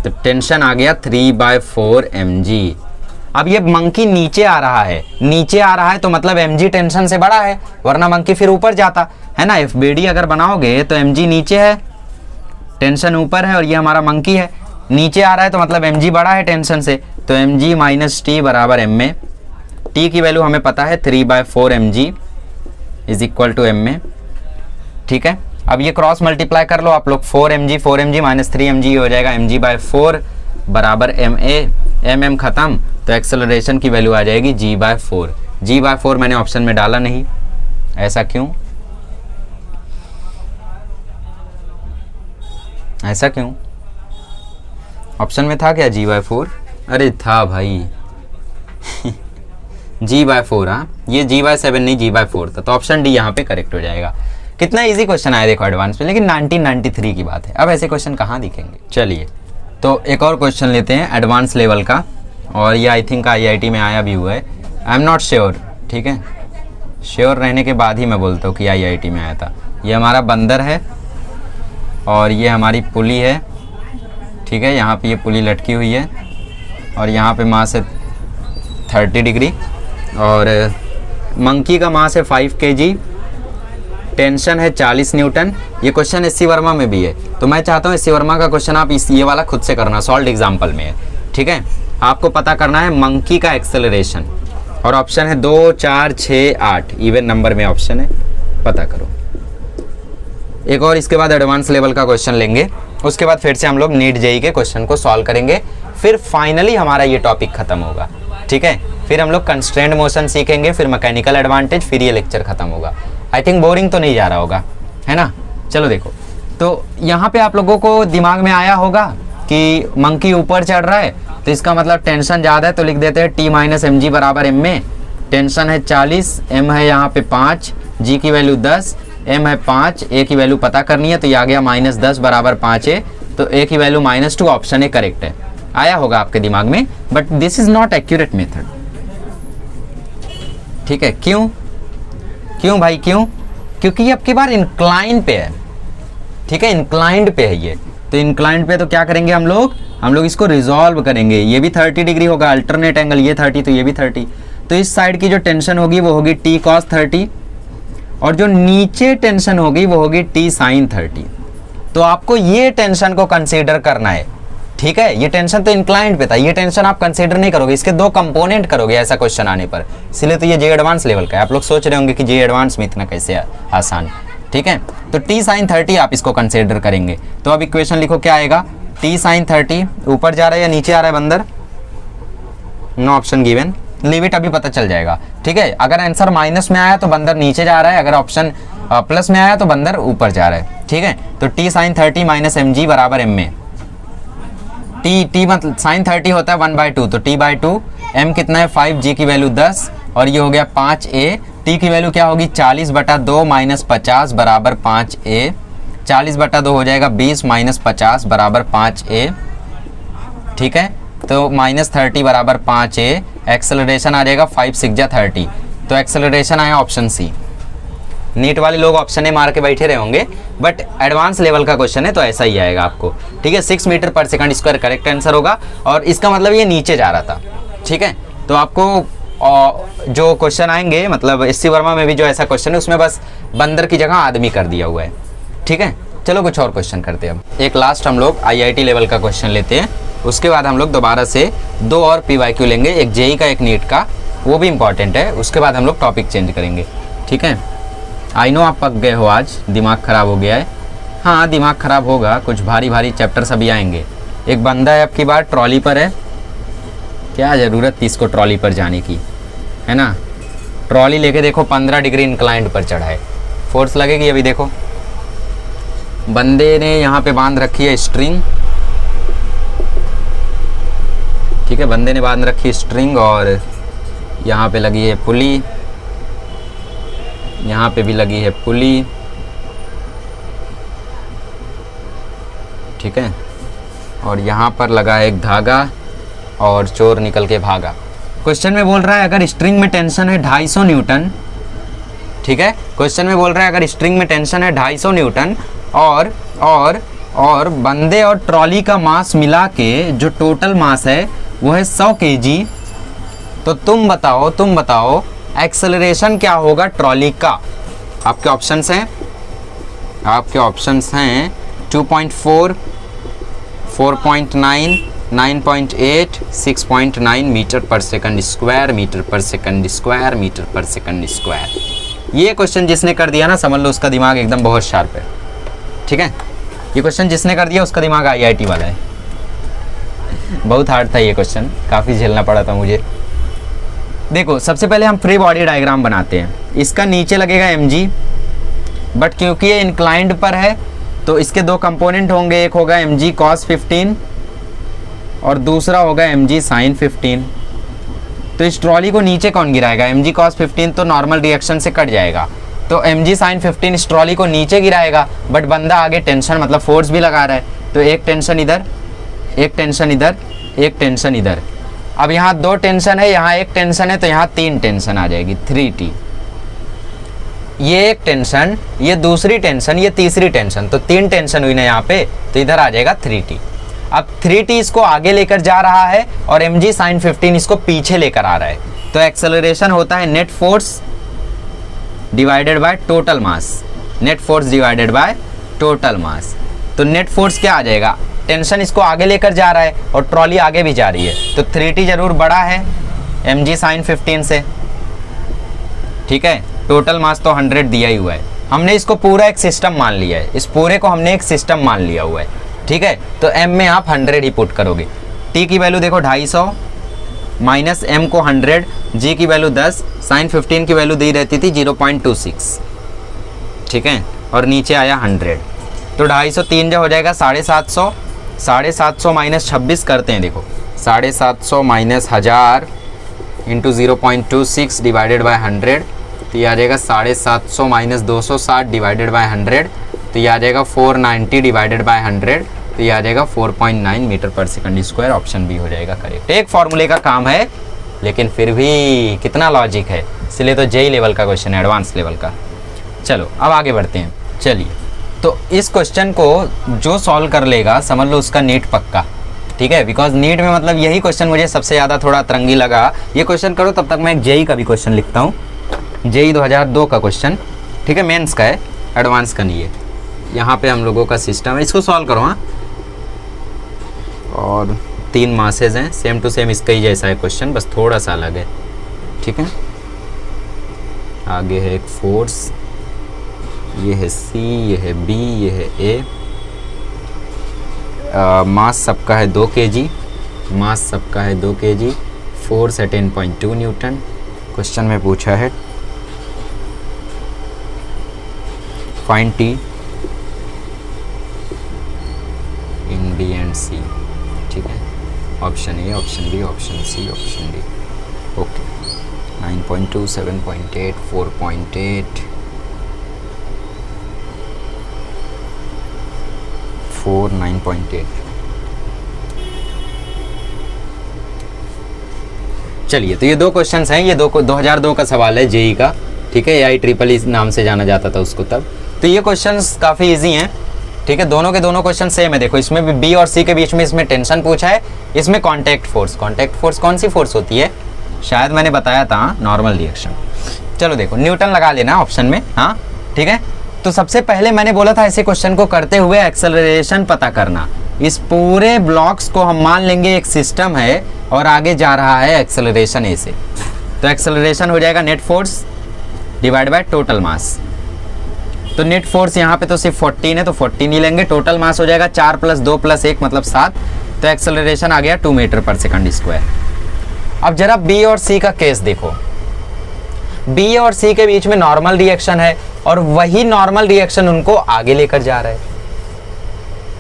तो टेंशन आ गया 3/4 mg। अब ये मंकी नीचे आ रहा है, नीचे आ रहा है तो मतलब mg टेंशन से बड़ा है, वरना मंकी फिर ऊपर जाता है ना। FBD अगर बनाओगे तो mg नीचे है, टेंशन ऊपर है, और ये हमारा मंकी है, नीचे आ रहा है तो मतलब mg बड़ा है टेंशन से, तो mg माइनस टी बराबर m में। t की वैल्यू हमें पता है 3/4 mg is equal to m में। ठीक है, अब ये क्रॉस मल्टीप्लाई कर लो आप लोग, 4mg माइनस 3mg हो जाएगा mg/4 बराबर ma। mm खत्म, तो एक्सेलरेशन की वैल्यू आ जाएगी g/4। g/4 मैंने ऑप्शन में डाला नहीं, ऐसा क्यों? ऐसा क्यों? ऑप्शन में था क्या g/4? अरे था भाई। g/4, हाँ, ये g/7 नहीं g/4 था, तो ऑप्शन डी यहाँ पे करेक्ट हो जाएगा। कितना इजी क्वेश्चन आया देखो एडवांस में, लेकिन 1993 की बात है, अब ऐसे क्वेश्चन कहाँ दिखेंगे। चलिए, तो एक और क्वेश्चन लेते हैं एडवांस लेवल का, और ये आई थिंक IIT में आया भी हुआ है, आई एम नॉट श्योर। ठीक है, श्योर रहने के बाद ही मैं बोलता हूँ कि IIT में आया था। ये हमारा बंदर है और ये हमारी पुली है। ठीक है, यहाँ पे ये पुली लटकी हुई है और यहाँ पे मास है 30 डिग्री और मंकी का मास है 5 kg, टेंशन है 40 न्यूटन। ये क्वेश्चन SC वर्मा में भी है, तो मैं चाहता हूँ SC वर्मा का क्वेश्चन आप ये वाला खुद से करना, सॉल्व एग्जाम्पल में है। ठीक है, आपको पता करना है मंकी का एक्सेलरेशन, और ऑप्शन है 2, 4, 6, 8, इवन नंबर में ऑप्शन है, पता करो। एक और इसके बाद एडवांस लेवल का क्वेश्चन लेंगे, उसके बाद फिर से हम लोग नीट जेई के क्वेश्चन को सॉल्व करेंगे, फिर फाइनली हमारा ये टॉपिक खत्म होगा। ठीक है, फिर हम लोग कंस्ट्रेंट मोशन सीखेंगे, फिर मैकेनिकल एडवांटेज, फिर ये लेक्चर खत्म होगा। आई थिंक बोरिंग तो नहीं जा रहा होगा, है ना। चलो देखो, तो यहाँ पे आप लोगों को दिमाग में आया होगा कि मंकी ऊपर चढ़ रहा है तो इसका मतलब टेंशन ज़्यादा है, तो लिख देते हैं T माइनस mg बराबर m में। टेंशन है 40, m है यहाँ पे 5, g की वैल्यू 10, m है 5, a की वैल्यू पता करनी है, तो ये आ गया -10 बराबर 5a, तो a की वैल्यू -2, ऑप्शन ए करेक्ट है। आया होगा आपके दिमाग में, but this is not accurate method. ठीक है, क्यों? क्यों भाई, क्यों? क्योंकि ये आपकी बार इंक्लाइन पे है। ठीक है, इंक्लाइंड पे है ये, तो इंक्लाइंड पे तो क्या करेंगे हम लोग इसको रिजॉल्व करेंगे। ये भी 30 डिग्री होगा, अल्टरनेट एंगल, ये 30 तो ये भी 30, तो इस साइड की जो टेंशन होगी वो होगी T cos 30, और जो नीचे टेंशन होगी वो होगी T sin 30। तो आपको ये टेंशन को कंसीडर करना है। ठीक है, ये टेंशन तो इंक्लाइंड पे था, ये टेंशन आप कंसीडर नहीं करोगे, इसके 2 कंपोनेंट करोगे ऐसा क्वेश्चन आने पर, इसलिए तो ये जे एडवांस लेवल का है। आप लोग सोच रहे होंगे कि जे एडवांस में इतना कैसे आसान। ठीक है, तो T sin 30 आप इसको कंसीडर करेंगे। तो अब इक्वेशन लिखो, क्या आएगा, T sin 30 ऊपर जा रहा है या नीचे आ रहा है बंदर? No option given, leave it, अभी पता चल जाएगा। ठीक है, अगर आंसर माइनस में आया तो बंदर नीचे जा रहा है, अगर ऑप्शन प्लस में आया तो बंदर ऊपर जा रहा है। ठीक है, तो T sin 30 माइनस mg बराबर m में। T मतलब sin 30 होता है 1/2, तो T/2, m कितना है 5, g की वैल्यू 10, और ये हो गया 5a टी की वैल्यू क्या होगी 40/2 - 50 बराबर 5a। 40/2 हो जाएगा 20 - 50 बराबर 5a। ठीक है, तो -30 बराबर 5a। एक्सेलरेशन आ जाएगा 5 6 जा 30। तो एक्सेलरेशन आया ऑप्शन सी। नीट वाले लोग ऑप्शन ए मार के बैठे रहे होंगे, बट एडवांस लेवल का क्वेश्चन है तो ऐसा ही आएगा आपको। ठीक है, 6 मीटर पर सेकंड स्क्वायर करेक्ट आंसर होगा, और इसका मतलब ये नीचे जा रहा था। ठीक है, तो आपको जो क्वेश्चन आएंगे, मतलब एससी वर्मा में भी जो ऐसा क्वेश्चन है उसमें बस बंदर की जगह आदमी कर दिया हुआ है। ठीक है, चलो कुछ और क्वेश्चन करते हैं। अब एक लास्ट हम लोग आईआईटी लेवल का क्वेश्चन लेते हैं, उसके बाद हम लोग दोबारा से 2 और पीवाईक्यू लेंगे, एक जेई का एक नीट का, वो भी इंपॉर्टेंट है। उसके बाद हम लोग टॉपिक चेंज करेंगे। ठीक है, आई नो आप पक गए हो, आज दिमाग ख़राब हो गया है। हाँ, दिमाग ख़राब होगा, कुछ भारी भारी चैप्टर सभी आएंगे। एक बंदा है आपकी बार ट्रॉली पर है, क्या ज़रूरत थी इसको ट्रॉली पर जाने की, है ना। ट्रॉली लेके देखो 15 डिग्री इंक्लाइंड पर चढ़ा है, फोर्स लगेगी। अभी देखो बंदे ने यहाँ पे बांध रखी है स्ट्रिंग। ठीक है, बंदे ने बांध रखी है स्ट्रिंग, और यहाँ पे लगी है पुली, यहाँ पे भी लगी है पुली। ठीक है, और यहाँ पर लगा है एक धागा, और चोर निकल के भागा। क्वेश्चन में बोल रहा है अगर स्ट्रिंग में टेंशन है 250 न्यूटन। ठीक है, क्वेश्चन में बोल रहा है अगर स्ट्रिंग में टेंशन है 250 न्यूटन, और बंदे और ट्रॉली का मास मिला के जो टोटल मास है वो है 100 kg। तो तुम बताओ एक्सेलरेशन क्या होगा ट्रॉली का। आपके ऑप्शंस हैं 2.4, 4.9, 9.8, 6.9 मीटर पर सेकंड स्क्वायर, मीटर पर सेकंड स्क्वायर, मीटर पर सेकंड स्क्वायर। ये क्वेश्चन जिसने कर दिया ना, समझ लो उसका दिमाग एकदम बहुत शार्प है। ठीक है, ये क्वेश्चन जिसने कर दिया उसका दिमाग आईआईटी वाला है। बहुत हार्ड था ये क्वेश्चन, काफ़ी झेलना पड़ा था मुझे। देखो, सबसे पहले हम फ्री बॉडी डायग्राम बनाते हैं। इसका नीचे लगेगा mg, बट क्योंकि ये इंक्लाइंड पर है तो इसके 2 कंपोनेंट होंगे, एक होगा mg cos 15 और दूसरा होगा mg sin 15। तो इस ट्रॉली को नीचे कौन गिराएगा, mg cos 15 तो नॉर्मल रिएक्शन से कट जाएगा, तो mg sin 15 इस ट्रॉली को नीचे गिराएगा, बट बंदा आगे टेंशन मतलब फोर्स भी लगा रहा है, तो एक टेंशन इधर, एक टेंशन इधर, एक टेंशन इधर। अब यहाँ 2 टेंशन है, यहाँ एक टेंशन है, तो यहाँ 3 टेंशन आ जाएगी, 3t। ये एक टेंशन, ये दूसरी टेंशन, ये तीसरी टेंशन, तो 3 टेंशन हुई ना यहाँ पे, तो इधर आ जाएगा 3t। अब 3t इसको आगे लेकर जा रहा है और mg sin 15 इसको पीछे लेकर आ रहा है, तो एक्सेलरेशन होता है net force divided by total mass. Net force divided by total मास। तो नेट फोर्स क्या आ जाएगा, टेंशन इसको आगे लेकर जा रहा है और ट्रॉली आगे भी जा रही है, तो 3t जरूर बड़ा है mg sin 15 से। ठीक है, टोटल मास तो 100 दिया ही हुआ है, हमने इसको पूरा एक सिस्टम मान लिया है, इस पूरे को हमने एक सिस्टम मान लिया हुआ है। ठीक है, तो m में आप 100 ही पुट करोगे। t की वैल्यू देखो 250 माइनस m को 100, g की वैल्यू 10, sin 15 की वैल्यू दी रहती थी 0.26। ठीक है, और नीचे आया 100, तो 250 3 जो हो जाएगा 750, 750 माइनस 26 करते हैं। देखो 750 माइनस 1000 इंटू 0.26 डिवाइडेड बाय 100, तो ये आ जाएगा 750 माइनस 260 डिवाइडेड बाय 100, तो ये आ जाएगा 490 डिवाइडेड बाय 100, तो ये आ जाएगा 4.9 मीटर पर सेकंड स्क्वायर। ऑप्शन बी हो जाएगा करेक्ट। एक फॉर्मूले का काम है, लेकिन फिर भी कितना लॉजिक है, इसलिए तो जेई लेवल का क्वेश्चन है, एडवांस लेवल का। चलो अब आगे बढ़ते हैं। चलिए, तो इस क्वेश्चन को जो सॉल्व कर लेगा समझ लो उसका नीट पक्का। ठीक है, बिकॉज नीट में मतलब यही क्वेश्चन मुझे सबसे ज़्यादा थोड़ा तरंगी लगा। ये क्वेश्चन करो तब तक मैं एक जेई का भी क्वेश्चन लिखता हूँ, जेई 2002 का क्वेश्चन। ठीक है, मेंस का है, एडवांस का नहीं है। यहाँ पे हम लोगों का सिस्टम है, इसको सॉल्व करो। हाँ, और 3 मासेज हैं, सेम टू सेम इसका ही जैसा है क्वेश्चन, बस थोड़ा सा अलग है। ठीक है, आगे है एक फोर्स, ये है C, ये है B, ये है A। मास सबका है 2 kg, मास सबका है 2 kg, फोर्स है 10.2 न्यूटन। क्वेश्चन में पूछा है find T in B and C। ठीक है, option A, option B, option C, option D. Okay, 9.2, 7.8, 4.8, 4, 9.8। चलिए, तो ये दो क्वेश्चंस हैं, ये 2002 का सवाल है जेई का, ठीक है, AI-EEE नाम से जाना जाता था उसको तब। तो ये क्वेश्चंस काफ़ी इजी हैं, ठीक है, दोनों के दोनों क्वेश्चन सेम है। देखो, इसमें भी बी और सी के बीच में इसमें टेंशन पूछा है, इसमें कॉन्टैक्ट फोर्स। कॉन्टैक्ट फोर्स कौन सी फोर्स होती है? शायद मैंने बताया था, नॉर्मल रिएक्शन। चलो देखो, न्यूटन लगा लेना ऑप्शन में, हाँ ठीक है। तो सबसे पहले मैंने बोला था ऐसे क्वेश्चन को करते हुए एक्सेलरेशन पता करना। इस पूरे ब्लॉक्स को हम मान लेंगे एक सिस्टम है और आगे जा रहा है एक्सेलरेशन ए से, तो एक्सेलरेशन हो जाएगा net force divide by total मास। तो नेट फोर्स यहाँ पे तो सिर्फ 14 है, तो 14 ही लेंगे। टोटल मास हो जाएगा 4 + 2 + 1 मतलब 7। तो एक्सेलरेशन आ गया 2 मीटर पर सेकंड स्क्वायर। अब जरा बी और सी का केस देखो, बी और सी के बीच में नॉर्मल रिएक्शन है और वही नॉर्मल रिएक्शन उनको आगे लेकर जा रहा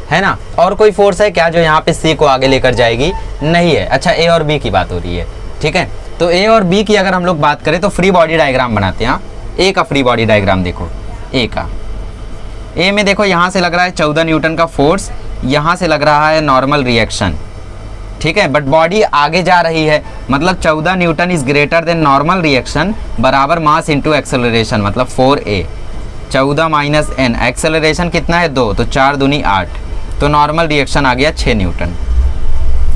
है ना। और कोई फोर्स है क्या जो यहाँ पे सी को आगे लेकर जाएगी? नहीं है। अच्छा, ए और बी की बात हो रही है, ठीक है। तो ए और बी की अगर हम लोग बात करें तो फ्री बॉडी डायग्राम बनाते हैं। ए का फ्री बॉडी डायग्राम देखो, ए का, ए में देखो यहाँ से लग रहा है 14 न्यूटन का फोर्स, यहाँ से लग रहा है नॉर्मल रिएक्शन, ठीक है, बट बॉडी आगे जा रही है, मतलब 14 Newton is greater than normal reaction बराबर मास इंटू एक्सेलरेशन, मतलब 4a। 14 माइनस n, एक्सेलरेशन कितना है 2, तो 4 दूनी 8, तो नॉर्मल रिएक्शन आ गया 6 न्यूटन।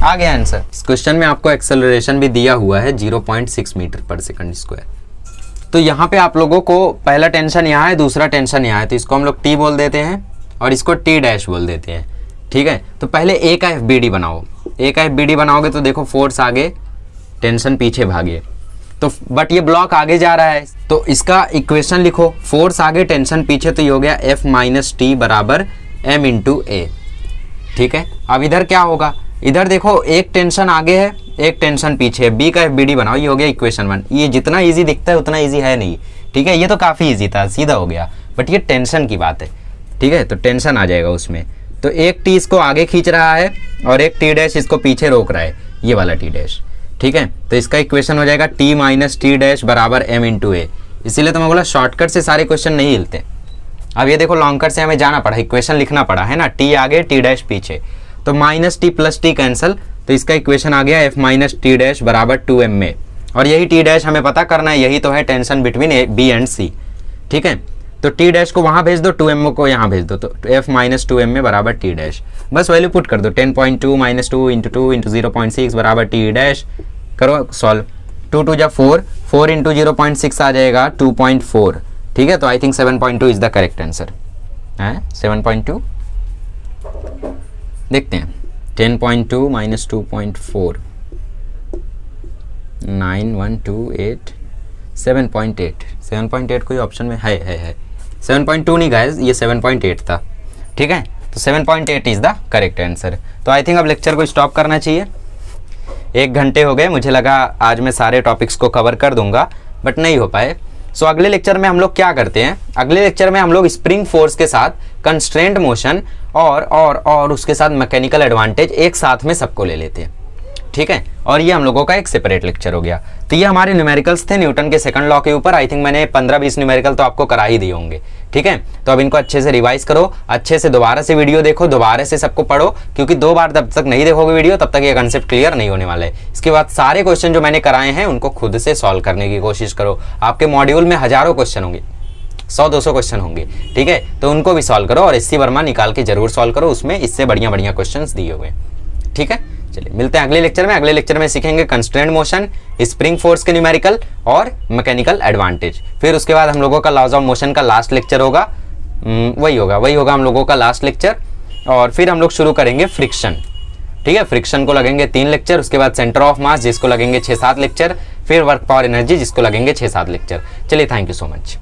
आ गया आंसर। इस क्वेश्चन में आपको एक्सेलरेशन भी दिया हुआ है 0.6 मीटर पर सेकंड स्क्वायर। तो यहाँ पे आप लोगों को पहला टेंशन यहाँ है, दूसरा टेंशन यहाँ है, तो इसको हम लोग टी बोल देते हैं और इसको टी डैश बोल देते हैं, ठीक है। तो पहले ए का FBD बनाओ, ए का FBD बनाओगे तो देखो फोर्स आगे, टेंशन पीछे भागे, तो बट ये ब्लॉक आगे जा रहा है, तो इसका इक्वेशन लिखो, फोर्स आगे टेंशन पीछे, तो ये हो गया F - T बराबर M × A, ठीक है। अब इधर क्या होगा, इधर देखो एक टेंशन आगे है, एक टेंशन पीछे है, बी का FBD बनाओ, ये हो गया इक्वेशन 1। ये जितना इजी दिखता है उतना इजी है नहीं, ठीक है, ये तो काफ़ी इजी था, सीधा हो गया, बट ये टेंशन की बात है, ठीक है, तो टेंशन आ जाएगा उसमें। तो एक टी इसको आगे खींच रहा है और एक टी डैश इसको पीछे रोक रहा है, ये वाला टी डैश, ठीक है। तो इसका इक्वेशन हो जाएगा T - T डैश बराबर M × A। इसीलिए तो मैं बोला शॉर्टकट से सारे क्वेश्चन नहीं हिलते। अब ये देखो लॉन्ग कट से हमें जाना पड़ा, इक्वेशन लिखना पड़ा है ना, टी आगे टी डैश पीछे, तो -T + T कैंसिल, तो इसका इक्वेशन आ गया F - T डैश बराबर 2ma। और यही टी डैश हमें पता करना है, यही तो है tension between B and C, ठीक है। तो टी डैश को वहाँ भेज दो, 2m को यहाँ भेज दो, तो F - 2ma बराबर टी डैश, बस वैल्यू पुट कर दो, 10.2 - 2 × 2 × 0.6 बराबर टी डैश। करो सॉल्व, 2 × 2 = 4, 4 × 0.6 आ जाएगा 2.4, ठीक है। तो I think 7.2 is the correct answer है, 7.2। देखते हैं, 10.2 - 2.4, 9, 1, 2, 8, 7.8, 7.8 कोई ऑप्शन में है 7.2 नहीं गाइस, ये 7.8 था, ठीक है। तो 7.8 इज द करेक्ट आंसर। तो आई थिंक अब लेक्चर को स्टॉप करना चाहिए, 1 घंटे हो गए, मुझे लगा आज मैं सारे टॉपिक्स को कवर कर दूंगा, बट नहीं हो पाए। सो अगले लेक्चर में हम लोग क्या करते हैं, अगले लेक्चर में हम लोग स्प्रिंग फोर्स के साथ कंस्ट्रेंट मोशन और उसके साथ मैकेनिकल एडवांटेज एक साथ में सबको ले लेते हैं, ठीक है। और ये हम लोगों का एक सेपरेट लेक्चर हो गया। तो ये हमारे न्यूमेरिकल्स थे न्यूटन के सेकंड लॉ के ऊपर। आई थिंक मैंने 15-20 न्यूमेरिकल तो आपको करा ही दिए होंगे, ठीक है। तो अब इनको अच्छे से रिवाइज करो, अच्छे से दोबारा से वीडियो देखो, दोबारा से सबको पढ़ो, क्योंकि 2 बार जब तक नहीं देखोगे वीडियो तब तक ये कंसेप्ट क्लियर नहीं होने वाला है। इसके बाद सारे क्वेश्चन जो मैंने कराए हैं उनको खुद से सॉल्व करने की कोशिश करो। आपके मॉड्यूल में हजारों क्वेश्चन होंगे, 100-200 क्वेश्चन होंगे, ठीक है, तो उनको भी सॉल्व करो और SC वर्मा निकाल के जरूर सॉल्व करो, उसमें इससे बढ़िया क्वेश्चन दिए हुए, ठीक है। चलिए मिलते हैं अगले लेक्चर में। अगले लेक्चर में सीखेंगे कंस्ट्रेंट मोशन, स्प्रिंग फोर्स के न्यूमेरिकल और मैकेनिकल एडवांटेज। फिर उसके बाद हम लोगों का लॉज ऑफ मोशन का लास्ट लेक्चर होगा, वही होगा हम लोगों का लास्ट लेक्चर। और फिर हम लोग शुरू करेंगे फ्रिक्शन, ठीक है। फ्रिक्शन को लगेंगे 3 लेक्चर, उसके बाद सेंटर ऑफ मास जिसको लगेंगे 6-7 लेक्चर, फिर वर्क पावर एनर्जी जिसको लगेंगे 6-7 लेक्चर। चलिए, थैंक यू सो मच।